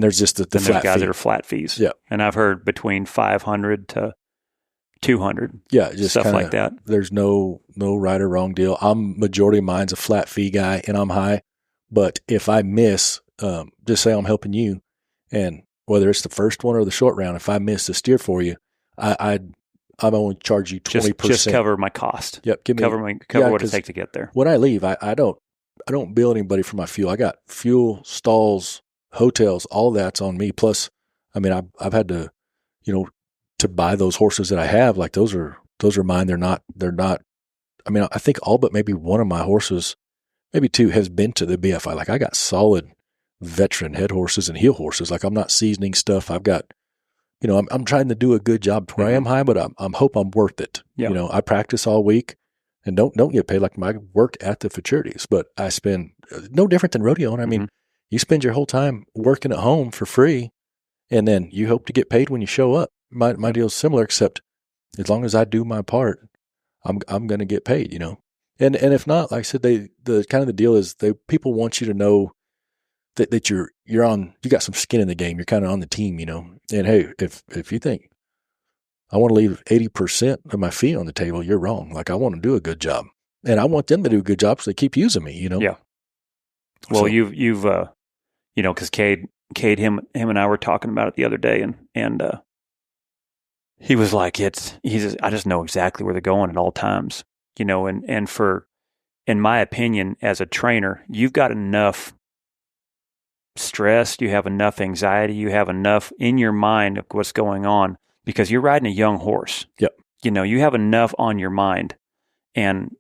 there's just the Then flat there's guys fee. that are flat fees. Yeah. And I've heard between 500 to 200. Yeah, just stuff kinda, like that. There's no right or wrong deal. Majority of mine's a flat fee guy, and I'm high. But if I miss, just say I'm helping you, and whether it's the first one or the short round, if I miss the steer for you, I'm only charge you 20%. Just cover my cost. Yep, Cover what it takes to get there. When I leave, I don't bill anybody for my fuel. I got fuel, stalls, hotels, all that's on me. Plus, I mean, I've had to, to buy those horses that I have. Like those are mine. They're not. I mean, I think all but maybe one of my horses, maybe two, has been to the BFI. Like I got solid veteran head horses and heel horses. Like I'm not seasoning stuff. I've got, I'm trying to do a good job where I am high, but I'm hope I'm worth it. Yeah. I practice all week and don't get paid like my work at the futurities, but I spend no different than rodeo. And I mean, you spend your whole time working at home for free, and then you hope to get paid when you show up. My deal is similar, except as long as I do my part, I'm going to get paid, And if not, like I said, the kind of the deal is people want you to know that you got some skin in the game. You're kind of on the team, And hey, if you think I want to leave 80% of my fee on the table, you're wrong. Like I want to do a good job, and I want them to do a good job, so they keep using me, Yeah. Well, So- you've because Cade, him and I were talking about it the other day, and he was like, I just know exactly where they're going at all times, and for, in my opinion, as a trainer, you've got enough stress, you have enough anxiety, you have enough in your mind of what's going on because you're riding a young horse. Yep. You have enough on your mind. And,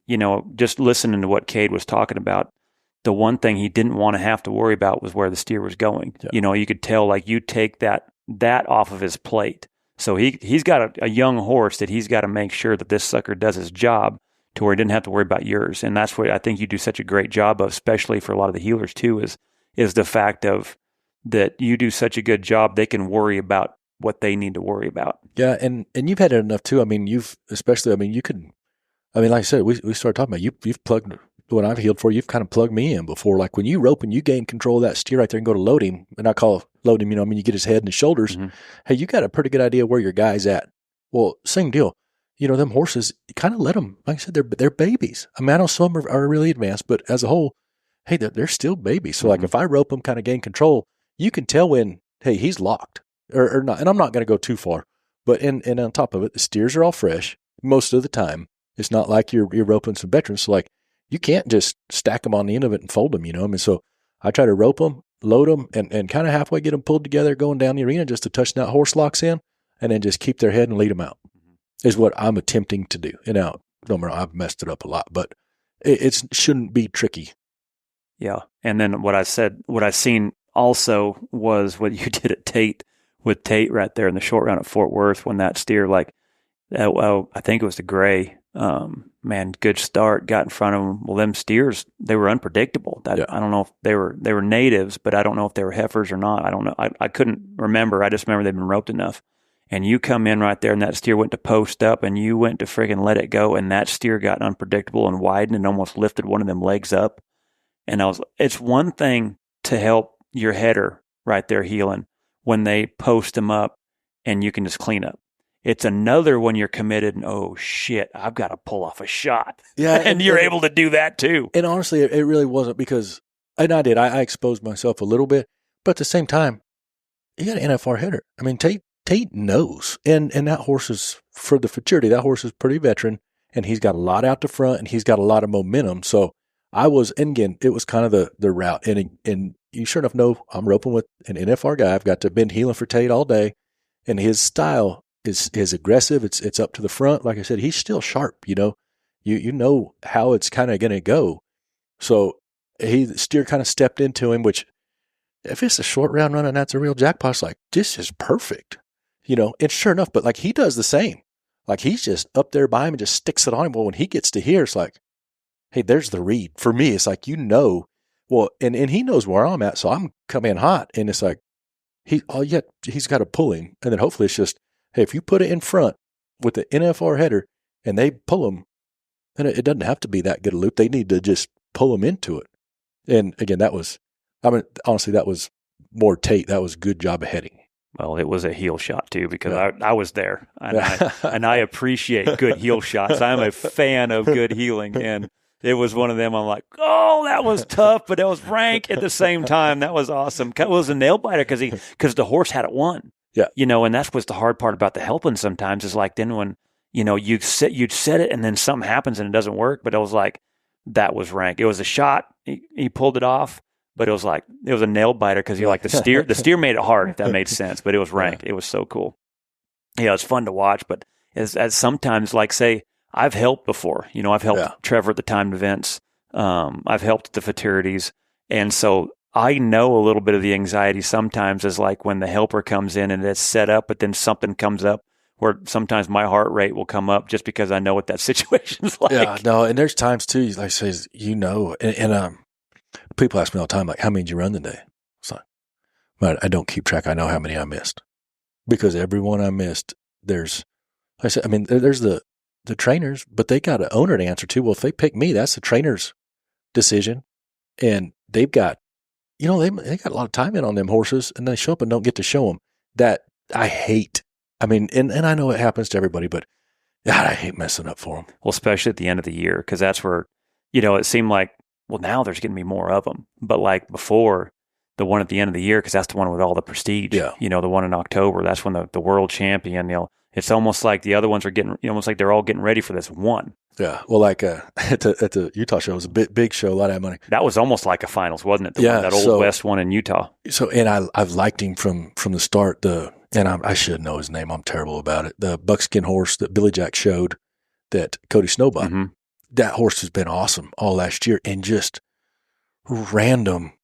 just listening to what Cade was talking about, the one thing he didn't want to have to worry about was where the steer was going. Yep. You could tell, like, you take that off of his plate. So he's got a young horse that he's got to make sure that this sucker does his job to where he didn't have to worry about yours. And that's what I think you do such a great job of, especially for a lot of the healers too, is the fact of that you do such a good job, they can worry about what they need to worry about. Yeah, and you've had it enough too. I mean, like I said, we started talking about you've plugged when I've healed for you've kind of plugged me in before. Like when you rope and you gain control of that steer right there and go to load him, and I call load him, you get his head and his shoulders. Mm-hmm. Hey, you got a pretty good idea where your guy's at. Well, same deal. Them horses, you kind of let them, like I said, they're babies. I mean, I know some are really advanced, but as a whole, hey, they're still babies. So like if I rope them, kind of gain control, you can tell when, hey, he's locked or not. And I'm not going to go too far, but and on top of it, the steers are all fresh most of the time. It's not like you're roping some veterans. So like you can't just stack them on the end of it and fold them, I mean, so I try to rope them, load them, and kind of halfway get them pulled together going down the arena just to touch that horse locks in, and then just keep their head and lead them out is what I'm attempting to do. And now, don't worry, I've messed it up a lot, but it shouldn't be tricky. Yeah. And then what I seen also was what you did at Tate with Tate right there in the short round at Fort Worth when that steer, I think it was the gray, man, good start, got in front of them. Well, them steers, they were unpredictable. I don't know if they were natives, but I don't know if they were heifers or not. I don't know. I couldn't remember. I just remember they'd been roped enough. And you come in right there and that steer went to post up and you went to friggin' let it go. And that steer got unpredictable and widened and almost lifted one of them legs up. And it's one thing to help your header right there healing when they post them up and you can just clean up. It's another when you're committed and, oh shit, I've got to pull off a shot. Yeah. and you're able to do that too. And honestly, it really wasn't because, and I did, I exposed myself a little bit, but at the same time, you got an NFR header. I mean, Tate knows, and that horse is, for the futurity, that horse is pretty veteran, and he's got a lot out the front, and he's got a lot of momentum. So and again, it was kind of the route, and you sure enough know I'm roping with an NFR guy. I've got to been healing for Tate all day, and his style is aggressive. It's up to the front. Like I said, he's still sharp. You know how it's kind of going to go. So the steer kind of stepped into him, which if it's a short round run and that's a real jackpot, it's like, this is perfect. And sure enough, but like he does the same. Like he's just up there by him and just sticks it on him. Well, when he gets to here, it's like, hey, there's the read. For me, it's like, well, and he knows where I'm at, so I'm coming in hot. And it's like, he's got to pull him. And then hopefully it's just, hey, if you put it in front with the NFR header and they pull him, then it doesn't have to be that good a loop. They need to just pull him into it. And again, honestly, that was more Tate. That was a good job of heading. Well, it was a heel shot too, because I was there, and I appreciate good heel shots. I'm a fan of good heeling, and it was one of them. I'm like, oh, that was tough, but it was rank at the same time. That was awesome. It was a nail biter because the horse had it won. Yeah, and that's what's the hard part about the helping. Sometimes is like then when you'd set it, and then something happens and it doesn't work. But it was like that was rank. It was a shot. He pulled it off. But it was a nail biter because the steer made it hard, if that made sense. But it was rank. Yeah. It was so cool. Yeah, it's fun to watch. But as sometimes, like say, I've helped before. I've helped Trevor at the timed events. I've helped at the futurities, and so I know a little bit of the anxiety sometimes is like when the helper comes in and it's set up, but then something comes up where sometimes my heart rate will come up just because I know what that situation's like. Yeah, no, and there's times too, like says, and people ask me all the time, like, how many did you run today? It's like, but I don't keep track. I know how many I missed because every one I missed, there's the trainers, but they got an owner to answer to. Well, if they pick me, that's the trainer's decision. And they've got, they got a lot of time in on them horses and they show up and don't get to show them. That I hate. I mean, and I know it happens to everybody, but God, I hate messing up for them. Well, especially at the end of the year, because that's where, it seemed like, well, now there's going to be more of them. But like before, the one at the end of the year, because that's the one with all the prestige. Yeah. The one in October, that's when the world champion, it's almost like the other ones are getting, almost like they're all getting ready for this one. Yeah. Well, like at the Utah show, it was a big show, a lot of money. That was almost like a finals, wasn't it? That old West one in Utah. So, and I've liked him from the start. I should know his name. I'm terrible about it. The buckskin horse that Billy Jack showed that Cody Snowbot. Mm-hmm. That horse has been awesome all last year, and just random,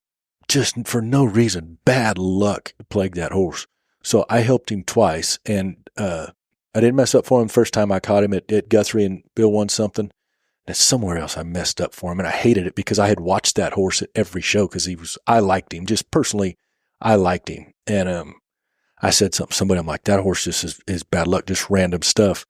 just for no reason, bad luck plagued that horse. So I helped him twice, and I didn't mess up for him the first time I caught him at Guthrie, and Bill won something. And somewhere else I messed up for him, and I hated it because I had watched that horse at every show because I liked him. Just personally, I liked him. And I said something to somebody, I'm like, that horse just is bad luck, just random stuff.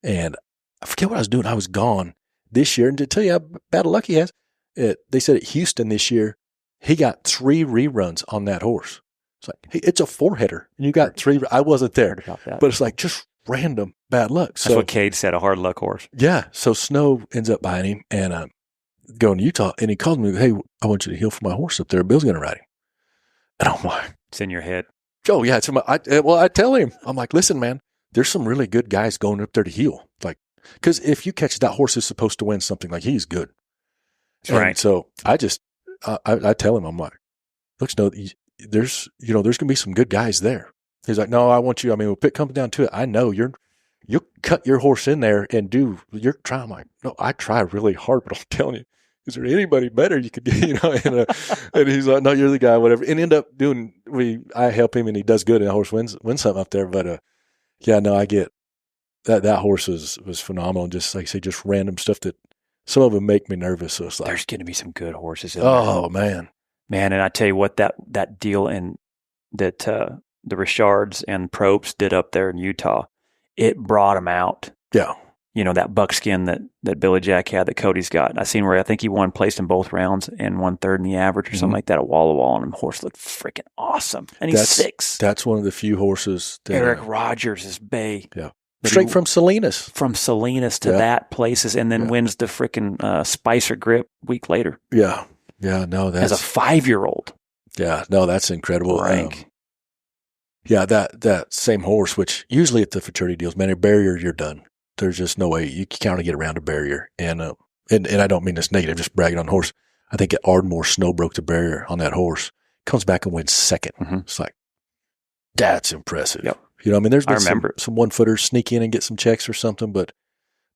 And I forget what I was doing. I was gone. This year, and to tell you how bad luck he has, they said at Houston this year, he got 3 reruns on that horse. It's like, hey, it's a 4-header, and you got 3. I wasn't there, but it's like just random bad luck. That's what Cade said, a hard luck horse. Yeah. So Snow ends up buying him and going to Utah, and he called me, hey, I want you to heel for my horse up there. Bill's going to ride him. And I'm like, it's in your head. Oh, yeah. I tell him, I'm like, listen, man, there's some really good guys going up there to heel. Like, because if you catch that horse is supposed to win something, like he's good. Right. So I just, I tell him, I'm like, look, no, there's going to be some good guys there. He's like, no, I want you. I mean, when it comes down to it, I know you'll cut your horse in there and do your try. I'm like, no, I try really hard, but I'm telling you, is there anybody better you could get, and he's like, no, you're the guy, whatever. And end up I help him and he does good and the horse wins something up there. But, yeah, no, I get, that horse was phenomenal. Just like I say, just random stuff that some of them make me nervous. So it's like, there's going to be some good horses in there. Man. And I tell you what, that deal that the Richards and Probst did up there in Utah, it brought them out. Yeah. That buckskin that Billy Jack had that Cody's got. I seen where I think he placed in both rounds and won third in the average or something like that at Walla Walla, and the horse looked freaking awesome. And he's 6. That's one of the few horses. Eric Rogers is bay. Yeah. Straight from Salinas. From Salinas to that places, and then wins the freaking Spicer Grip week later. Yeah. Yeah, no, that's... As a 5-year-old. Yeah, no, that's incredible. Rank. Yeah, that same horse, which usually at the futurity deals, man, a barrier, you're done. There's just no way you can't get around a barrier. And I don't mean this negative, just bragging on the horse. I think at Ardmore, Snow broke the barrier on that horse. Comes back and wins second. Mm-hmm. It's like, that's impressive. Yep. There's been some 1-footers sneak in and get some checks or something, but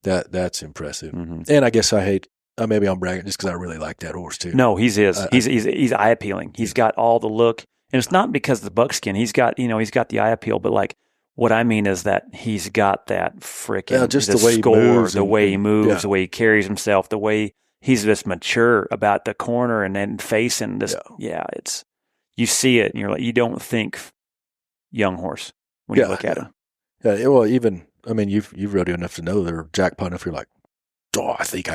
that's impressive. Mm-hmm. And I guess maybe I'm bragging just because I really like that horse too. No, he's eye appealing. He's got all the look, and it's not because of the buckskin. He's got the eye appeal, but like What I mean is that he's got that freaking just the the way score, he moves, the way he moves, yeah. the way he carries himself, the way he's just mature about the corner and then facing this. Yeah, it's you see it and you're like, you don't think young horse when you look at him. Yeah, well, even you've rodeoed enough to know they're jackpot enough. You're like, oh, I think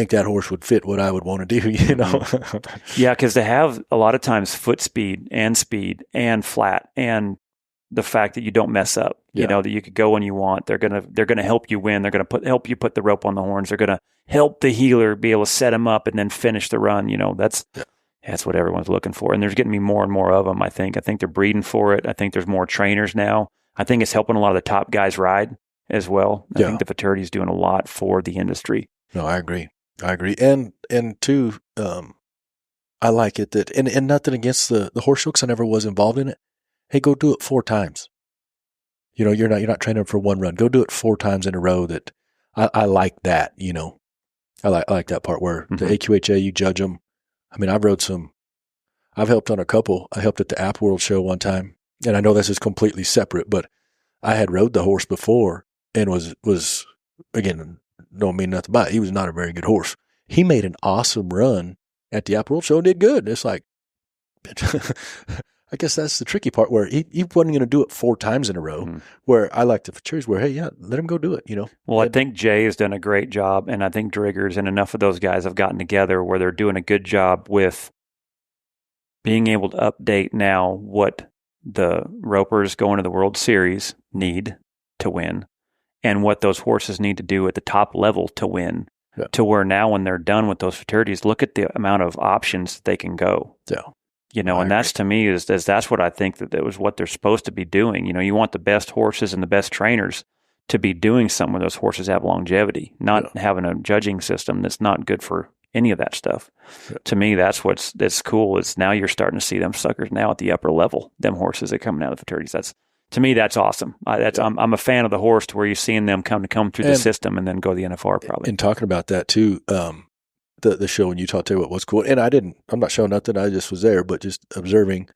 that horse would fit what I would want to do, you know? Mm-hmm. Yeah, because they have a lot of times foot speed and flat and the fact that you don't mess up, you know, that you could go when you want. They're gonna help you win. They're gonna help you put the rope on the horns. They're gonna help the heeler be able to set him up and then finish the run. You know, that's what everyone's looking for. And there's getting to be more and more of them. I think they're breeding for it. I think there's more trainers now. I think it's helping a lot of the top guys ride as well. I think the futurity is doing a lot for the industry. No, I agree. And two, I like it that, and nothing against the horse show because I never was involved in it. Hey, go do it 4 times. You know, you're not training for one run. Go do it 4 times in a row. That I like that. You know, I like that part where the AQHA, you judge them. I mean, I've helped on a couple. I helped at the App World show one time, and I know this is completely separate, but I had rode the horse before and was again, don't mean nothing by it. He was not a very good horse. He made an awesome run at the App World show and did good. It's like, I guess that's the tricky part where he wasn't going to do it 4 times in a row. Where I like the futurities where, hey, let him go do it, you know. Well, I think Jay has done a great job, and I think Driggers and enough of those guys have gotten together where they're doing a good job with being able to update now what the ropers going to the World Series need to win and what those horses need to do at the top level to win. To where now when they're done with those futurities, look at the amount of options they can go. Yeah. You know, and that's to me is that's what I think that was what they're supposed to be doing. You know, you want the best horses and the best trainers to be doing something where those horses have longevity, not having a judging system that's not good for any of that stuff. To me, that's cool is now you're starting to see them suckers now at the upper level, them horses that are coming out of the futurities. To me, that's awesome. I'm a fan of the horse to where you're seeing them come through the system and then go to the NFR probably. And talking about that too, the show in Utah too, what was cool. And I'm not showing nothing. I just was there, but just observing.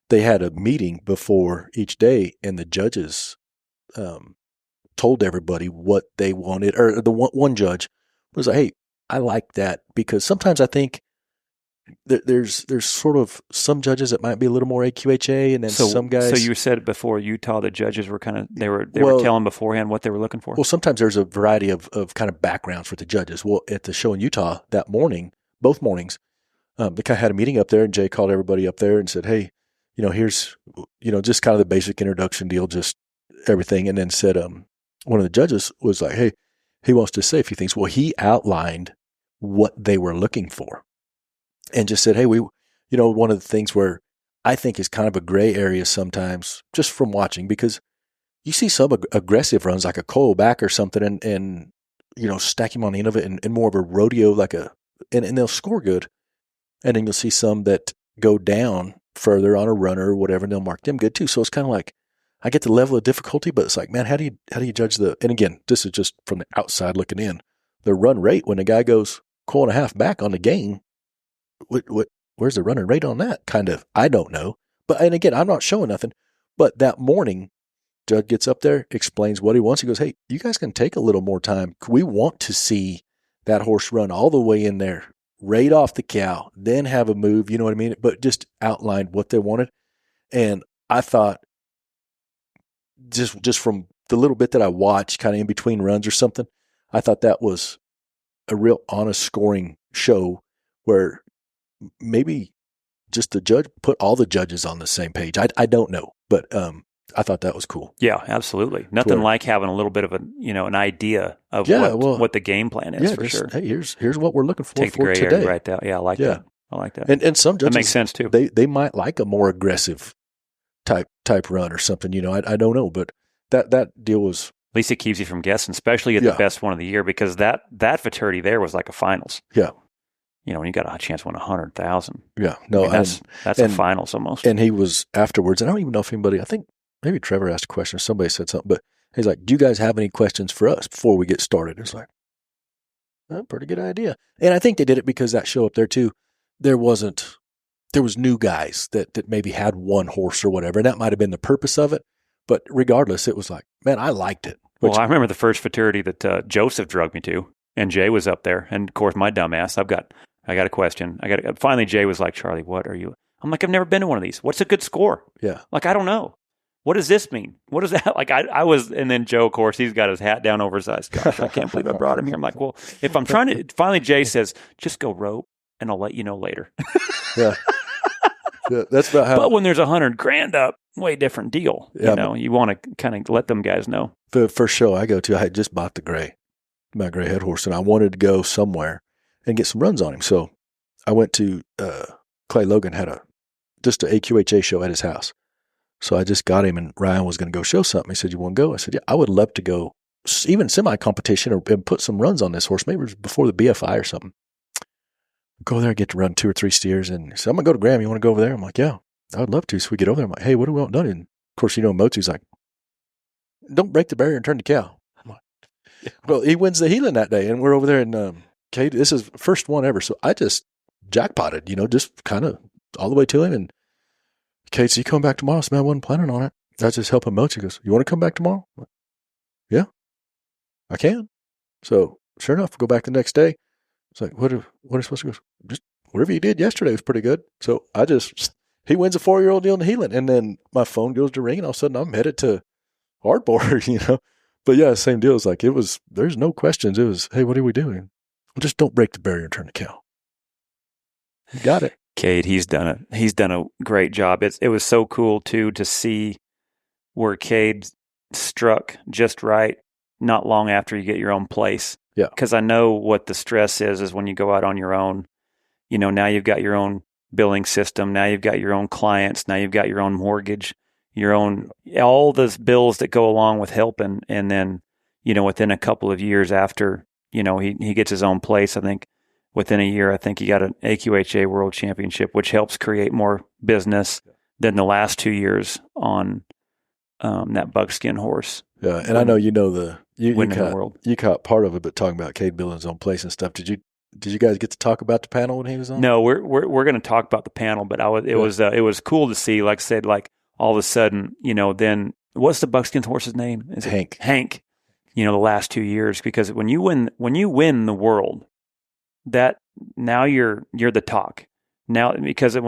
They had a meeting before each day, and the judges told everybody what they wanted. Or the one judge was like, "Hey, I like that," because sometimes I think there's sort of some judges that might be a little more AQHA, and then some guys. So you said it before Utah, the judges were they were telling beforehand what they were looking for. Well, sometimes there's a variety of kind of backgrounds for the judges. Well, at the show in Utah that morning, both mornings, they kind of had a meeting up there, and Jay called everybody up there and said, "Hey, you know, here's just kind of the basic introduction deal, just everything," and then said, one of the judges was like, "Hey, he wants to say a few things." Well, he outlined what they were looking for. And just said, hey, one of the things where I think is kind of a gray area sometimes, just from watching, because you see some aggressive runs like a coil back or something and stack him on the end of it and more of a rodeo, and they'll score good. And then you'll see some that go down further on a runner or whatever, and they'll mark them good too. So it's kind of like, I get the level of difficulty, but it's like, man, how do you judge and again, this is just from the outside looking in, the run rate when a guy goes coil and a half back on the gain. Where's the running rate on that? Kind of, I don't know. And again, I'm not showing nothing. But that morning, Judd gets up there, explains what he wants. He goes, hey, you guys can take a little more time. We want to see that horse run all the way in there, right off the cow, then have a move, you know what I mean? But just outlined what they wanted. And I thought, just from the little bit that I watched, kind of in between runs or something, I thought that was a real honest scoring show where maybe just the judge put all the judges on the same page. I don't know, but I thought that was cool. Yeah, absolutely. Nothing like having a little bit of an idea of what the game plan is for sure. Hey, here's what we're looking for. Take the gray today. area right there. Yeah, I like that. I like that. And some judges, that makes sense too. They might like a more aggressive type run or something. I don't know, but that deal was. At least it keeps you from guessing, especially at the best one of the year, because that futurity there was like a finals. Yeah. When you got a chance to win 100,000. Yeah, no, that's a finals almost. And he was afterwards. I don't even know if anybody. I think maybe Trevor asked a question or somebody said something, but he's like, "Do you guys have any questions for us before we get started?" It's like, pretty good idea. And I think they did it because that show up there too. There was new guys that maybe had one horse or whatever, and that might have been the purpose of it. But regardless, it was like, man, I liked it. Well, I remember the first futurity that Joseph drugged me to, and Jay was up there. And, of course, my dumbass, I got a question. Finally, Jay was like, Charlie, what are you? I'm like, I've never been to one of these. What's a good score? Yeah. Like, I don't know. What does this mean? What is that? Like, I was, and then Joe, of course, he's got his hat down over his eyes. Gosh, I can't believe I brought him here. I'm like, well, if I'm trying to, finally Jay says, just go rope and I'll let you know later. Yeah. Yeah, that's about how. But when there's $100,000 up, way different deal. Yeah, you know, you want to kind of let them guys know. The first show I go to, I had just bought my gray head horse, and I wanted to go somewhere and get some runs on him. So I went to Clay Logan had just an AQHA show at his house. So I just got him, and Ryan was going to go show something. He said, "You want to go?" I said, "Yeah, I would love to go, even semi-competition, and put some runs on this horse. Maybe it was before the BFI or something. Go there, get to run 2 or 3 steers." And he said, "I'm going to go to Graham. You want to go over there?" I'm like, "Yeah, I would love to." So we get over there. I'm like, "Hey, what do we want done?" And of course, Motu's like, "Don't break the barrier and turn the cow." I'm like, yeah. Well, he wins the Heelan that day, and we're over there. And Kate, this is the first one ever. So I just jackpotted, just kind of all the way to him. And Kate said, "You come back tomorrow?" I said, "I wasn't planning on it. I was just helping Motu." He goes, "You want to come back tomorrow?" I'm like, "Yeah, I can." So sure enough, we go back the next day. It's like, what are we supposed to go? Just whatever you did yesterday was pretty good. So he wins a 4-year-old deal in Heelan. And then my phone goes to ring, and all of a sudden I'm headed to Ardmore, But yeah, same deal. It's like, there's no questions. It was, hey, what are we doing? Well, just don't break the barrier and turn the cow. You got it. Cade, he's done a great job. It was so cool too to see where Cade struck just right not long after you get your own place. Yeah. Because I know what the stress is when you go out on your own. Now you've got your own billing system. Now you've got your own clients. Now you've got your own mortgage, all those bills that go along with helping. And then, within a couple of years after, he gets his own place, I think within a year, I think he got an AQHA World Championship, which helps create more business than the last 2 years on that buckskin horse. Yeah, and I know you caught part of it, but talking about Cade building his own place and stuff. Did you guys get to talk about the panel when he was on? No, we're going to talk about the panel, but it was cool to see. Like I said, like all of a sudden, then what's the buckskin horse's name? Is Hank. Hank. The last 2 years, because when you win the world, that now you're the talk now, because I've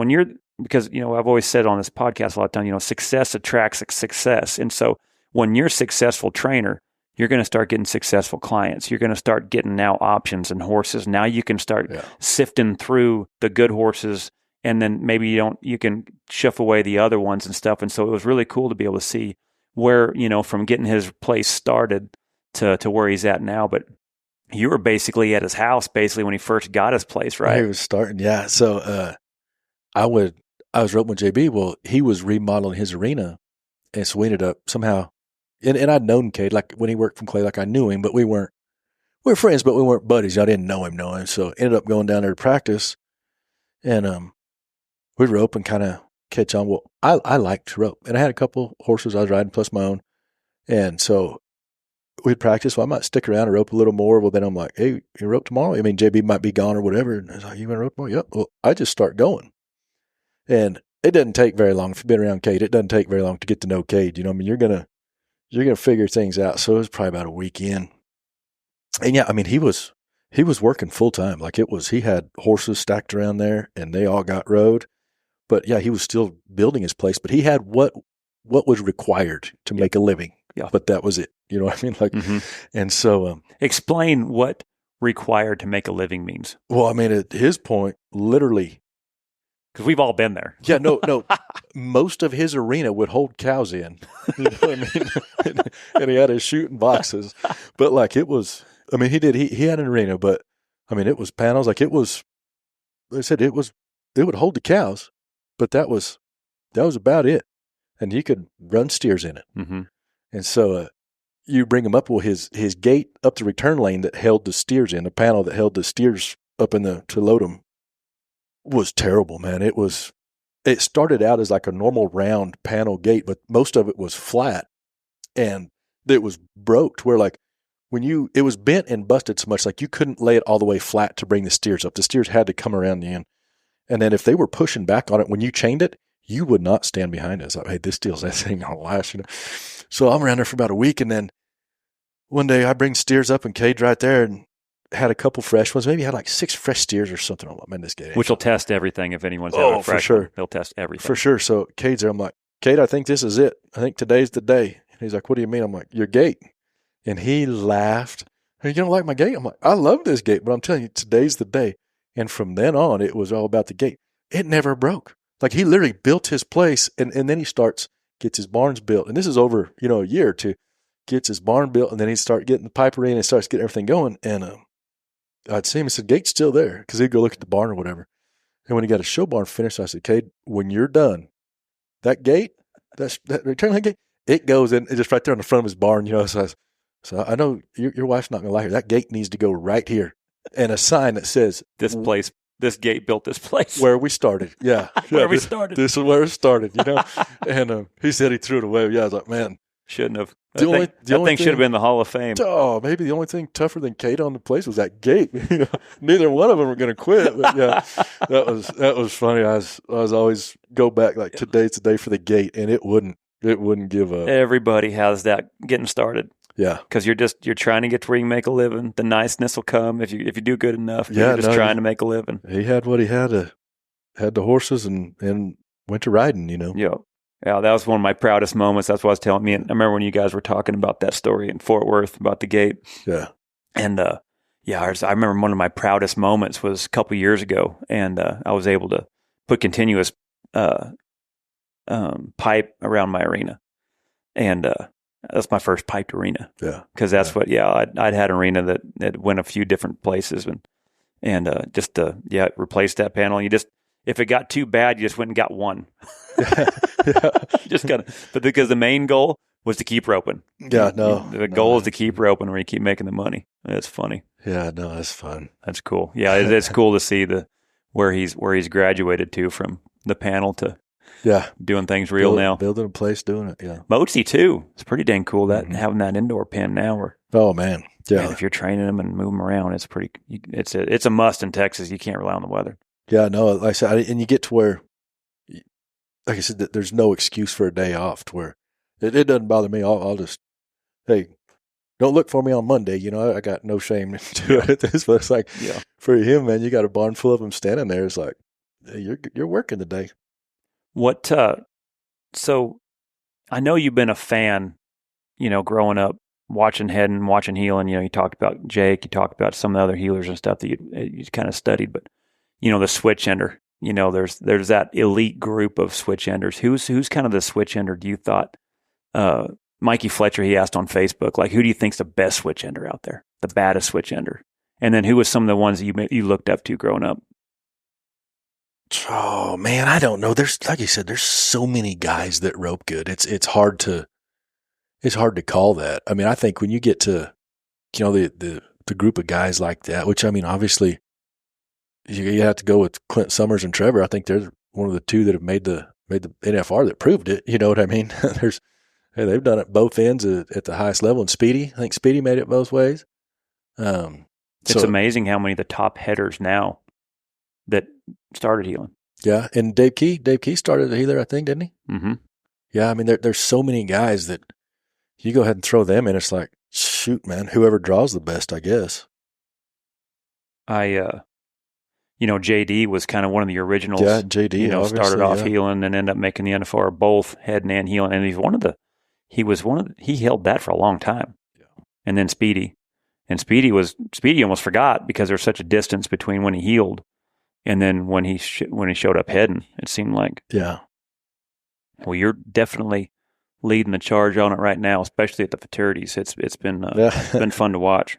always said on this podcast a lot of times, success attracts success, and so when you're a successful trainer, you're going to start getting successful clients. You're going to start getting now options and horses. Now you can start sifting through the good horses, and then maybe you can shift away the other ones and stuff. And so it was really cool to be able to see where, from getting his place started to where he's at now. But you were basically at his house when he first got his place, right? He was starting, yeah. So I was roping with JB. Well, he was remodeling his arena, and so we ended up somehow. And I'd known Cade, like when he worked from Clay, like I knew him, but we were friends, but we weren't buddies. I didn't know him. So ended up going down there to practice, and we'd rope and kind of catch on. Well, I liked to rope, and I had a couple horses I was riding plus my own, and so we'd practice. Well, I might stick around and rope a little more. Well, then I'm like, "Hey, you rope tomorrow?" I mean, JB might be gone or whatever, and I was like, "You want to rope tomorrow?" Yep. Well, I just start going, and it doesn't take very long. If you've been around Cade, it doesn't take very long to get to know Cade. I mean, you're gonna figure things out. So it was probably about a week in. And yeah, I mean, he was working full time. Like he had horses stacked around there, and they all got rode. But yeah, he was still building his place, but he had what was required to make a living. Yeah. But that was it. You know what I mean? Like, and so, explain what required to make a living means. Well, I mean, at his point, literally, because we've all been there. Yeah, no. Most of his arena would hold cows in. You know what I mean? And he had his shooting boxes. But like it was, I mean, he had an arena, but I mean, it was panels. Like it was, they said it would hold the cows, but that was about it. And he could run steers in it. Mm-hmm. And so you bring him up, well, his gate up the return lane that held the steers in, the panel that held the steers up to load them, was terrible, man. It started out as like a normal round panel gate, but most of it was flat, and it was broke to where like it was bent and busted so much, like you couldn't lay it all the way flat to bring the steers up. The steers had to come around the end. And then if they were pushing back on it, when you chained it, you would not stand behind us. Like, hey, this deal's that thing gonna last, So I'm around there for about a week, and then one day I bring steers up and cage right there, and had a couple fresh ones. Maybe had like 6 fresh steers or something. I'm like, man, this gate. Which will test everything if anyone's having a fresh for sure. one. They'll test everything. For sure. So Cade's there. I'm like, Cade, I think this is it. I think today's the day. And he's like, what do you mean? I'm like, your gate. And he laughed. Hey, you don't like my gate? I'm like, I love this gate, but I'm telling you, today's the day. And from then on, it was all about the gate. It never broke. Like, he literally built his place, and then he gets his barns built. And this is over, a year or two. Gets his barn built, and then he'd start getting the pipery and starts getting everything going. And I'd see him and said, gate's still there, because he'd go look at the barn or whatever. And when he got a show barn finished, I said, Cade, when you're done, that gate, that return that gate, it goes in just right there on the front of his barn, So I know your wife's not going to like it. That gate needs to go right here. And a sign that says, this gate built this place. Where we started. Yeah. Where we started. This is where it started, And he said he threw it away. Yeah, I was like, man. Shouldn't have. That thing should have been the Hall of Fame. Oh, maybe the only thing tougher than Cade on the place was that gate. Neither one of them were going to quit. But yeah, that was funny. I was always go back like today's the day for the gate, and it wouldn't give up. Everybody has that getting started. Yeah, because you're trying to get to where you can make a living. The niceness will come if you do good enough. Yeah, you're just trying to make a living. He had what he had. Had the horses and went to riding. Yeah, that was one of my proudest moments. That's what I was telling me. I remember when you guys were talking about that story in Fort Worth about the gate. Yeah. And, I remember one of my proudest moments was a couple years ago, and I was able to put continuous pipe around my arena. And that's my first piped arena. Yeah. Because that's I'd had an arena that went a few different places and replaced that panel. If it got too bad, you just went and got one. But because the main goal was to keep roping. Yeah, no. The goal is to keep roping where you keep making the money. That's funny. Yeah, no, that's fun. That's cool. Yeah, it's cool to see where he's graduated to from the panel to doing things real now. Building a place, doing it. Yeah. Mozi too. It's pretty dang cool having that indoor pen now. Oh man, yeah. Man, if you're training them and moving them around, it's pretty. It's a must in Texas. You can't rely on the weather. Yeah, no, like I said, and you get to where, like I said, there's no excuse for a day off to where it doesn't bother me. I'll just, hey, don't look for me on Monday. I got no shame to it. But it's like, for him, man, you got a barn full of them standing there. It's like, hey, you're working today. What, so I know you've been a fan, growing up, watching heading, watching heeling. You talked about Jake, you talked about some of the other healers and stuff that you kind of studied, but the switch ender, there's that elite group of switch enders. Who's kind of the switch ender do you thought? Mikey Fletcher, he asked on Facebook, like, who do you think's the best switch ender out there? The baddest switch ender? And then who was some of the ones that you looked up to growing up? Oh man, I don't know. There's, like you said, there's so many guys that rope good. It's hard to call that. I mean, I think when you get to, the group of guys like that, which I mean, obviously, you have to go with Clint Summers and Trevor. I think they're one of the two that have made the NFR that proved it. You know what I mean? They've done it both ends at the highest level. And Speedy, I think Speedy made it both ways. It's amazing how many of the top headers now that started healing. Yeah, and Dave Key started a healer, I think, didn't he? Mm-hmm. Yeah, I mean, there's so many guys that you go ahead and throw them in. It's like, shoot, man, whoever draws the best, I guess. JD was kind of one of the originals. Yeah, JD. Started off healing and ended up making the NFR both heading and healing. And he held that for a long time. Yeah. And then Speedy. And Speedy almost forgot because there's such a distance between when he healed and then when he showed up heading. It seemed like. Yeah. Well, you're definitely leading the charge on it right now, especially at the futurities. It's been been fun to watch.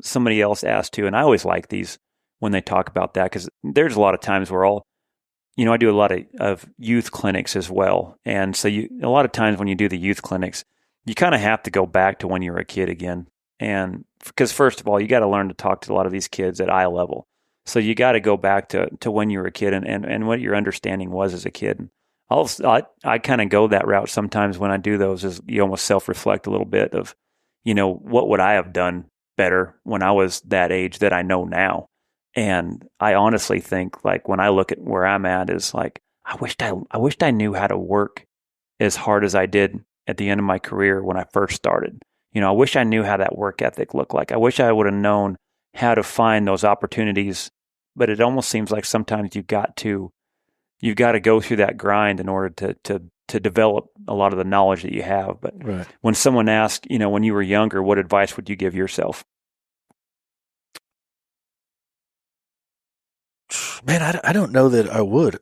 Somebody else asked too, and I always like these when they talk about that because there's a lot of times where I do a lot of youth clinics as well. And so a lot of times when you do the youth clinics, you kind of have to go back to when you were a kid again. And because first of all, you got to learn to talk to a lot of these kids at eye level. So you got to go back to when you were a kid and what your understanding was as a kid. And I kind of go that route sometimes when I do those is you almost self-reflect a little bit of, what would I have done better when I was that age that I know now? And I honestly think, like, when I look at where I'm at, is like, I wished I knew how to work as hard as I did at the end of my career when I first started. I wish I knew how that work ethic looked like. I wish I would have known how to find those opportunities, but it almost seems like sometimes you've got to go through that grind in order to develop a lot of the knowledge that you have. But right. When someone asks, when you were younger, what advice would you give yourself? Man, I don't know that I would.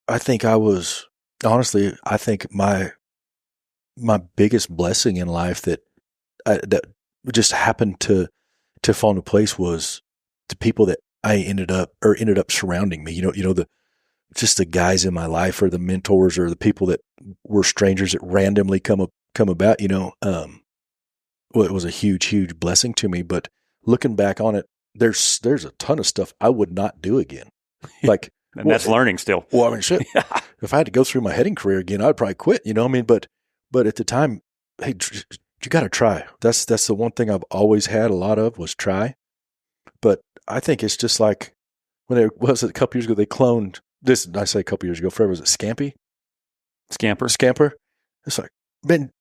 I think I think my biggest blessing in life that just happened to fall into place was the people that I ended up surrounding me. Just the guys in my life, or the mentors, or the people that were strangers that randomly come about. Well, it was a huge blessing to me. But looking back on it, there's a ton of stuff I would not do again. Like, and that's learning still. Well, I mean, shit. If I had to go through my heading career again, I'd probably quit. But at the time, hey, you got to try. That's the one thing I've always had a lot of, was try. But I think it's just like when a couple years ago, they cloned this. I say a couple years ago, forever. Was it Scamper? It's like, man,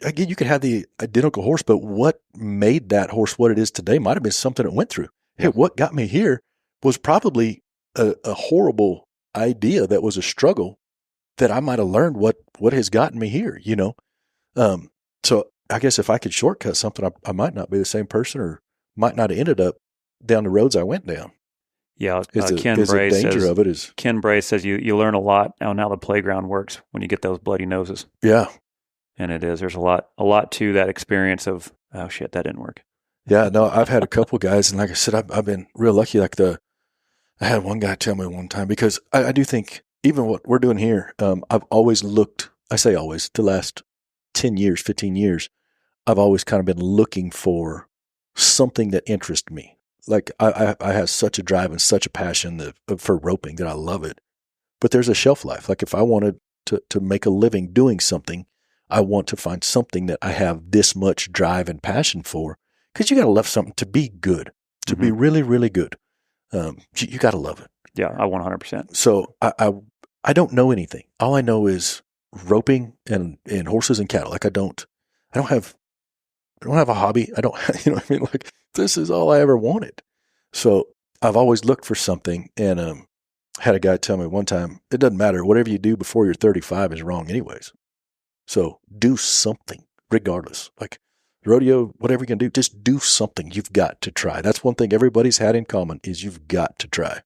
again, you could have the identical horse, but what made that horse what it is today might have been something it went through. Hey, what got me here was probably a horrible idea that was a struggle that I might have learned what has gotten me here, So I guess if I could shortcut something, I might not be the same person, or might not have ended up down the roads I went down. Yeah, Ken Bray says you learn a lot on how the playground works when you get those bloody noses. Yeah. And it is. There's a lot to that experience of, oh shit, that didn't work. Yeah, no, I've had a couple guys, and like I said, I've been real lucky. Like I had one guy tell me one time, because I do think even what we're doing here, I've always looked, I say always, the last 10 years, 15 years, I've always kind of been looking for something that interests me. Like I have such a drive and such a passion for roping that I love it. But there's a shelf life. Like if I wanted to make a living doing something, I want to find something that I have this much drive and passion for, because you got to love something to be good, to be really, really good. You got to love it. Yeah, I 100%. So I don't know anything. All I know is roping and horses and cattle. Like I don't have a hobby. I don't, like this is all I ever wanted. So I've always looked for something, and had a guy tell me one time, it doesn't matter. Whatever you do before you're 35 is wrong anyways. So do something regardless. Like rodeo, whatever you can do, just do something. You've got to try. That's one thing everybody's had in common, is you've got to try.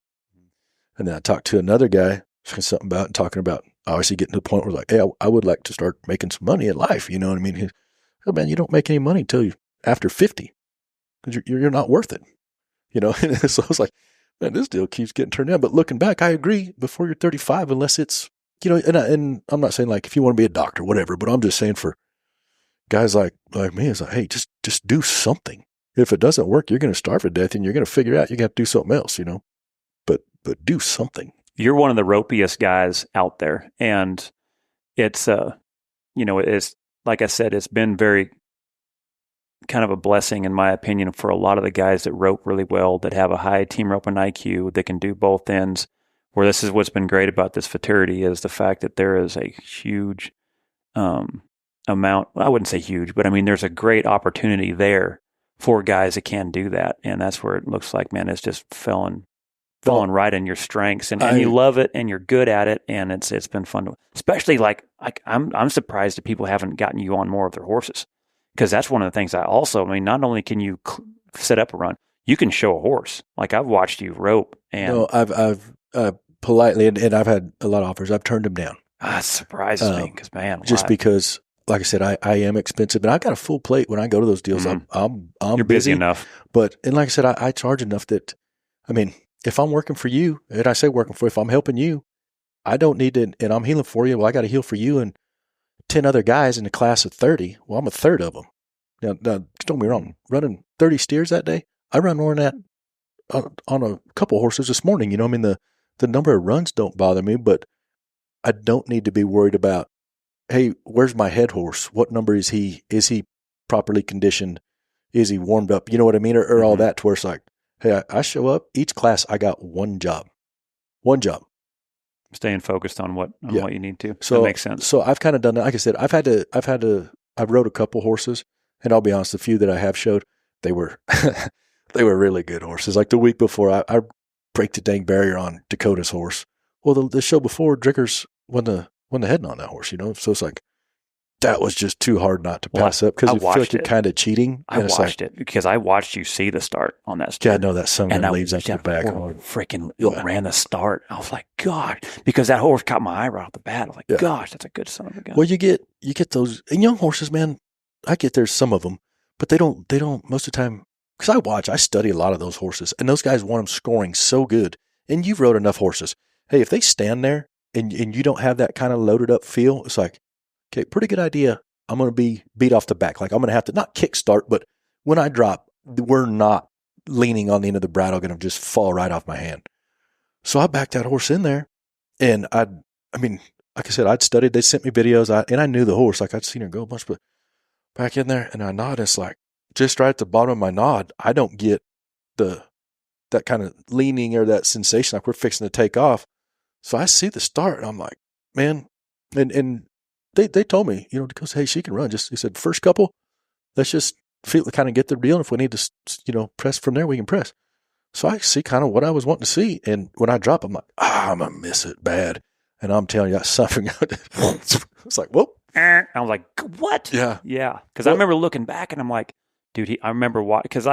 And then I talked to another guy, talking about obviously getting to the point where like, hey, I would like to start making some money in life. You know what I mean? Oh man, you don't make any money until you after 50, because you're not worth it. And so I was like, man, this deal keeps getting turned down. But looking back, I agree. Before you're 35, unless it's, and I'm not saying like if you want to be a doctor, whatever, but I'm just saying for guys like me, it's like, hey, just do something. If it doesn't work, you're going to starve to death, and you're going to figure out you got to do something else, but do something. You're one of the ropiest guys out there, and it's it's like I said, it's been very kind of a blessing in my opinion for a lot of the guys that rope really well, that have a high team roping IQ, that can do both ends. Where this is what's been great about this futurity is the fact that there is a huge amount. I wouldn't say huge, but I mean there's a great opportunity there for guys that can do that, and that's where it looks like, man, it's just falling right in your strengths, and you love it, and you're good at it, and it's been fun. Especially like I'm surprised that people haven't gotten you on more of their horses, because that's one of the things I mean, not only can you set up a run, you can show a horse. Like I've watched you rope, and no, I've politely, and I've had a lot of offers. I've turned them down. That surprises me, because man, just because, like I said, I am expensive, and I got a full plate when I go to those deals. I'm You're busy enough, and like I said, I charge enough that, I mean, if I'm working for you, and I say working for you, if I'm helping you, I don't need to, and I'm healing for you. Well, I got to heal for you and 10 other guys in a class of 30. Well, I'm a third of them. Now, don't get me wrong. Running 30 steers that day, I run more than that on a couple horses this morning. The number of runs don't bother me, but I don't need to be worried about, hey, where's my head horse? What number is he? Is he properly conditioned? Is he warmed up? You know what I mean? Or all that, to where it's like, Hey, I show up each class. I got one job. Staying focused on what you need to. So that makes sense. So I've kind of done that. Like I said, I've rode a couple horses, and I'll be honest, the few that I have showed, they were they were really good horses. Like the week before, I break the dang barrier on Dakota's horse. Well, the show before, Drickers won the heading on that horse. So it's like that was just too hard not to pass up because you feel like you're kind of cheating. I watched it because I watched you see the start on that start. Yeah, I know that some leads up the back. Freaking ran the start. I was like, God, because that horse caught my eye right off the bat. I was like, gosh, that's a good son of a gun. Well, you get those and young horses, man. I get there's some of them, but they don't most of the time. Because I study a lot of those horses, and those guys want them scoring so good. And you've rode enough horses. Hey, if they stand there and you don't have that kind of loaded up feel, it's like, okay, pretty good idea. I'm going to be beat off the back. Like I'm going to have to not kick start, but when I drop, we're not leaning on the end of the bridle, going to just fall right off my hand. So I backed that horse in there, and I mean, like I said, I'd studied. They sent me videos, and I knew the horse. Like I'd seen her go a bunch, but back in there, and I nod. It's like just right at the bottom of my nod, I don't get that kind of leaning or that sensation like we're fixing to take off. So I see the start, and I'm like, man, and they told me, because hey, she can run. He said, first couple, let's just kind of get the deal. And if we need to, press from there, we can press. So I see kind of what I was wanting to see. And when I drop, I'm like, I'm going to miss it bad. And I'm telling you, that's something. It's like, whoop. I was like, what? Yeah. Yeah. Because I remember looking back and I'm like, dude, I remember watching, because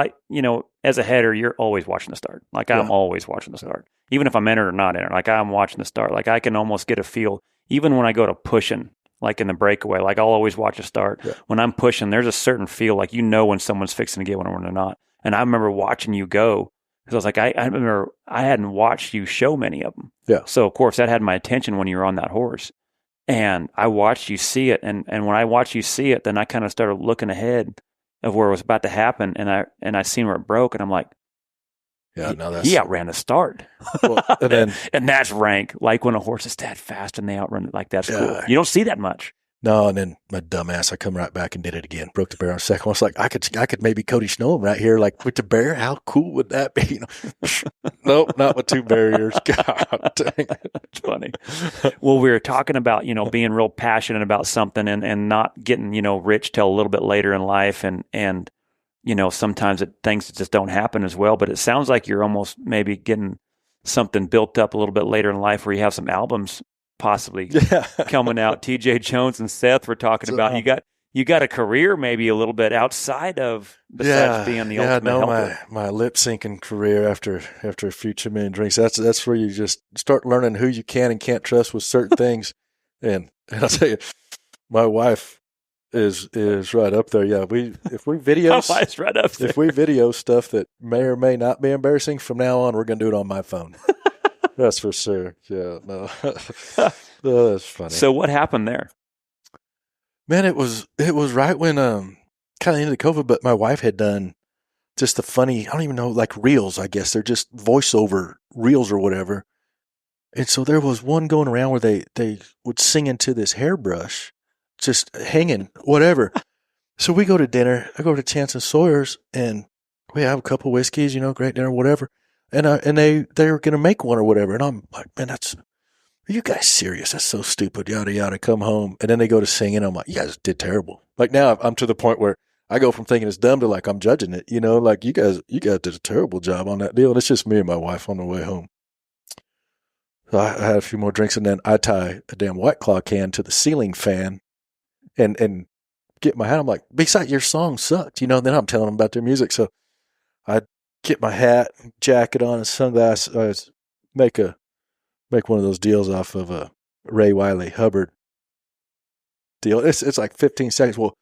as a header, you're always watching the start. Like I'm always watching the start. Even if I'm entered or not entered, like I'm watching the start. Like I can almost get a feel, even when I go to pushing, like in the breakaway, like I'll always watch a start. Yeah. When I'm pushing, there's a certain feel, like when someone's fixing to get one or when they're not. And I remember watching you go, because I was like, I remember I hadn't watched you show many of them. Yeah. So of course that had my attention when you were on that horse. And I watched you see it. And when I watched you see it, then I kind of started looking ahead of where it was about to happen. And I seen where it broke. And I'm like, he outran the start. Well, and that's rank. Like when a horse is that fast and they outrun it, like that's cool. You don't see that much. No, and then my dumb ass, I come right back and did it again. Broke the barrier on the second one. I was like, I could maybe Cody Snow him right here, like with the barrier. How cool would that be? Nope, not with two barriers. God dang it. It's funny. Well, we were talking about, being real passionate about something and not getting, rich till a little bit later in life. And sometimes things just don't happen as well. But it sounds like you're almost maybe getting something built up a little bit later in life where you have some albums possibly coming out. TJ Jones and Seth were talking about you got a career maybe a little bit outside of besides being the ultimate helper. My lip syncing career after a few too many drinks. That's where you just start learning who you can and can't trust with certain things. And I'll tell you, my wife is right up there. Yeah, if we video my wife's right up there. If we video stuff that may or may not be embarrassing, from now on we're gonna do it on my phone. That's for sure. Yeah, no. No, that's funny. So what happened there? Man, it was right when kind of into COVID, but my wife had done just the funny, I don't even know, like reels, I guess. They're just voiceover reels or whatever. And so there was one going around where they would sing into this hairbrush, just hanging, whatever. So we go to dinner. I go to Chance and Sawyer's, and we have a couple whiskeys, great dinner, whatever. And they were going to make one or whatever. And I'm like, man, are you guys serious? That's so stupid, yada, yada. Come home. And then they go to singing. I'm like, you guys did terrible. Like now I'm to the point where I go from thinking it's dumb to like I'm judging it, like you guys did a terrible job on that deal. And it's just me and my wife on the way home. So I had a few more drinks, and then I tie a damn White Claw can to the ceiling fan and get my hat. I'm like, besides, your song sucked, then I'm telling them about their music. So I get my hat, jacket on, and sunglasses. Make one of those deals off of a Ray Wiley Hubbard deal. It's like 15 seconds. Well,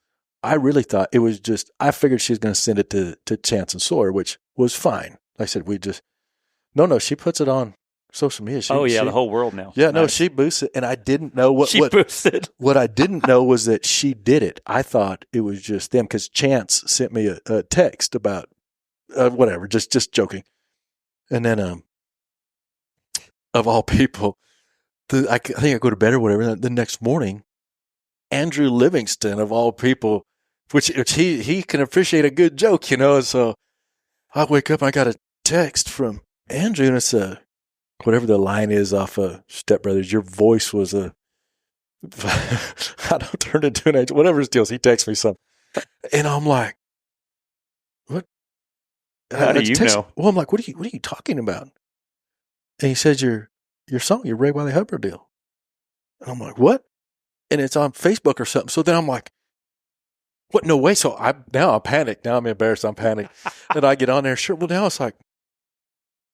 I really thought it was just, I figured she was going to send it to Chance and Sawyer, which was fine. Like I said, no, she puts it on social media. The whole world now. Yeah, nice. No, she boosts it, and I didn't know what she boosted. What I didn't know was that she did it. I thought it was just them because Chance sent me a text about whatever, just joking. And then, of all people, I think I go to bed or whatever. The next morning, Andrew Livingston, of all people, which he can appreciate a good joke, And so I wake up, and I got text from Andrew, and it's whatever the line is off of Step Brothers. Your voice was I don't turn into an angel. Whatever his deal is, he texts me something, and I'm like, "What? How do you know?" Well, I'm like, "What are you talking about?" And he says, "Your song, your Ray Wiley Hubbard deal." And I'm like, "What?" And it's on Facebook or something. So then I'm like, "What? No way!" So I'm panicked. Now I'm embarrassed. I'm panicked. And I get on there. Sure. Well, now it's like,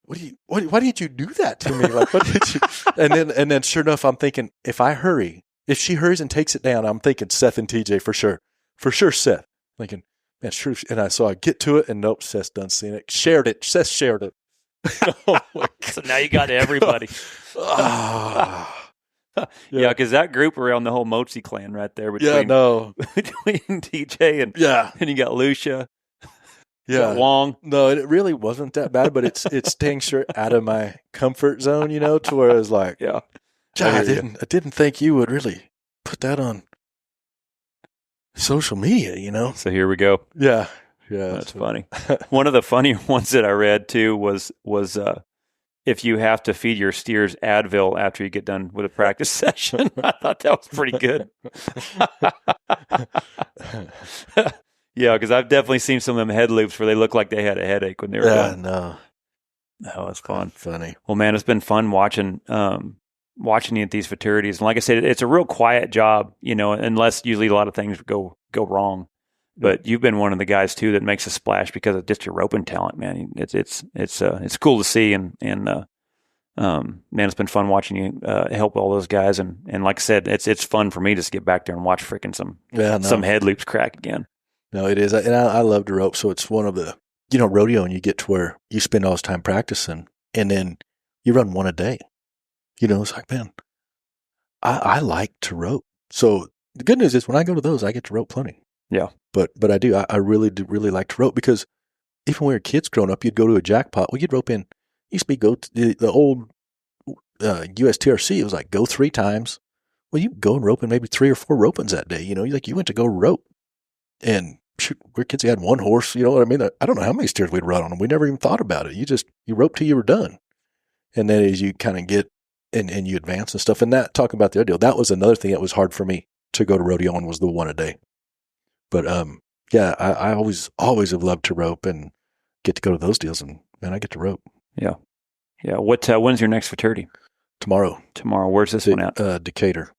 why did you do that to me? Like, what did you? And then sure enough, I'm thinking, if she hurries and takes it down, I'm thinking Seth and TJ for sure Seth. Thinking, man, sure. And so I get to it, and nope, Seth's done seeing it. Shared it. Seth shared it. Oh my God. So now you got everybody. Yeah, because that group around the whole Mozi clan right there between TJ and you got Lucia. Yeah, Wong. No, it really wasn't that bad, but it's staying sure out of my comfort zone, to where I was like, yeah, I didn't think you would really put that on social media, So here we go. Yeah, that's funny. One of the funny ones that I read too was if you have to feed your steers Advil after you get done with a practice session. I thought that was pretty good. Yeah, because I've definitely seen some of them head loops where they look like they had a headache when they were done. No. That was fun. Funny. Well, man, it's been fun watching you at these futurities. And like I said, it's a real quiet job, unless usually a lot of things go wrong. But you've been one of the guys too that makes a splash because of just your roping talent, man. It's cool to see, and man, it's been fun watching you help all those guys. And like I said, it's fun for me just to get back there and watch freaking some head loops crack again. No, it is. And I love to rope. So it's one of the, rodeo, and you get to where you spend all this time practicing, and then you run one a day. It's like, man, I like to rope. So the good news is when I go to those, I get to rope plenty. Yeah. But I do. I really do like to rope, because even when we were kids growing up, you'd go to a jackpot. Well, you'd rope in. Used to be go to the old USTRC. It was like go 3 times. Well, you go and rope in maybe 3 or 4 ropings that day. You went to go rope. And shoot, we're kids who had 1 horse, you know what I mean? I don't know how many steers we'd run on them. We never even thought about it. You rope till you were done. And then as you kind of get and you advance and stuff, and that, talking about the other deal, that was another thing that was hard for me to go to rodeo on, was the 1 a day. But yeah, I always have loved to rope and get to go to those deals, and man, I get to rope. Yeah. Yeah. When's your next futurity? Tomorrow. Where's this one at? Decatur.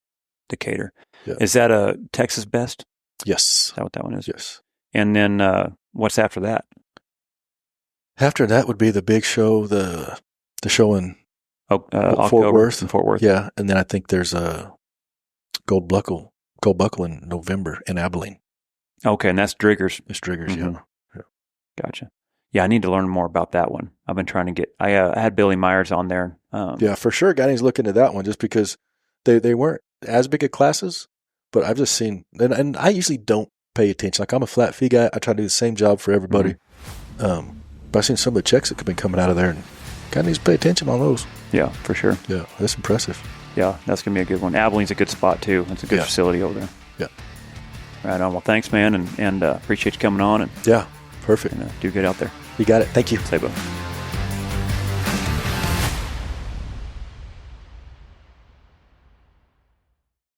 Decatur. Yeah. Is that a Texas best? Yes. Is that what that one is? Yes. And then what's after that? After that would be the big show, the show in Fort Worth. In Fort Worth. Yeah, and then I think there's a Gold Buckle in November in Abilene. Okay, and that's Driggers. It's Driggers, yeah. Gotcha. Yeah, I need to learn more about that one. I've been trying to get. I had Billy Myers on there. Yeah, for sure. Guy needs to look into that one, just because they weren't as big of classes. But I've just seen, and I usually don't pay attention. Like, I'm a flat fee guy. I try to do the same job for everybody. Mm-hmm. But I've seen some of the checks that have been coming out of there, and guy needs to pay attention on those. Yeah, for sure. Yeah, that's impressive. Yeah, that's going to be a good one. Abilene's a good spot, too. It's a good facility over there. Yeah. Right on. Well, thanks, man, and appreciate you coming on. And yeah, perfect. And, do good out there. You got it. Thank you. Say bye.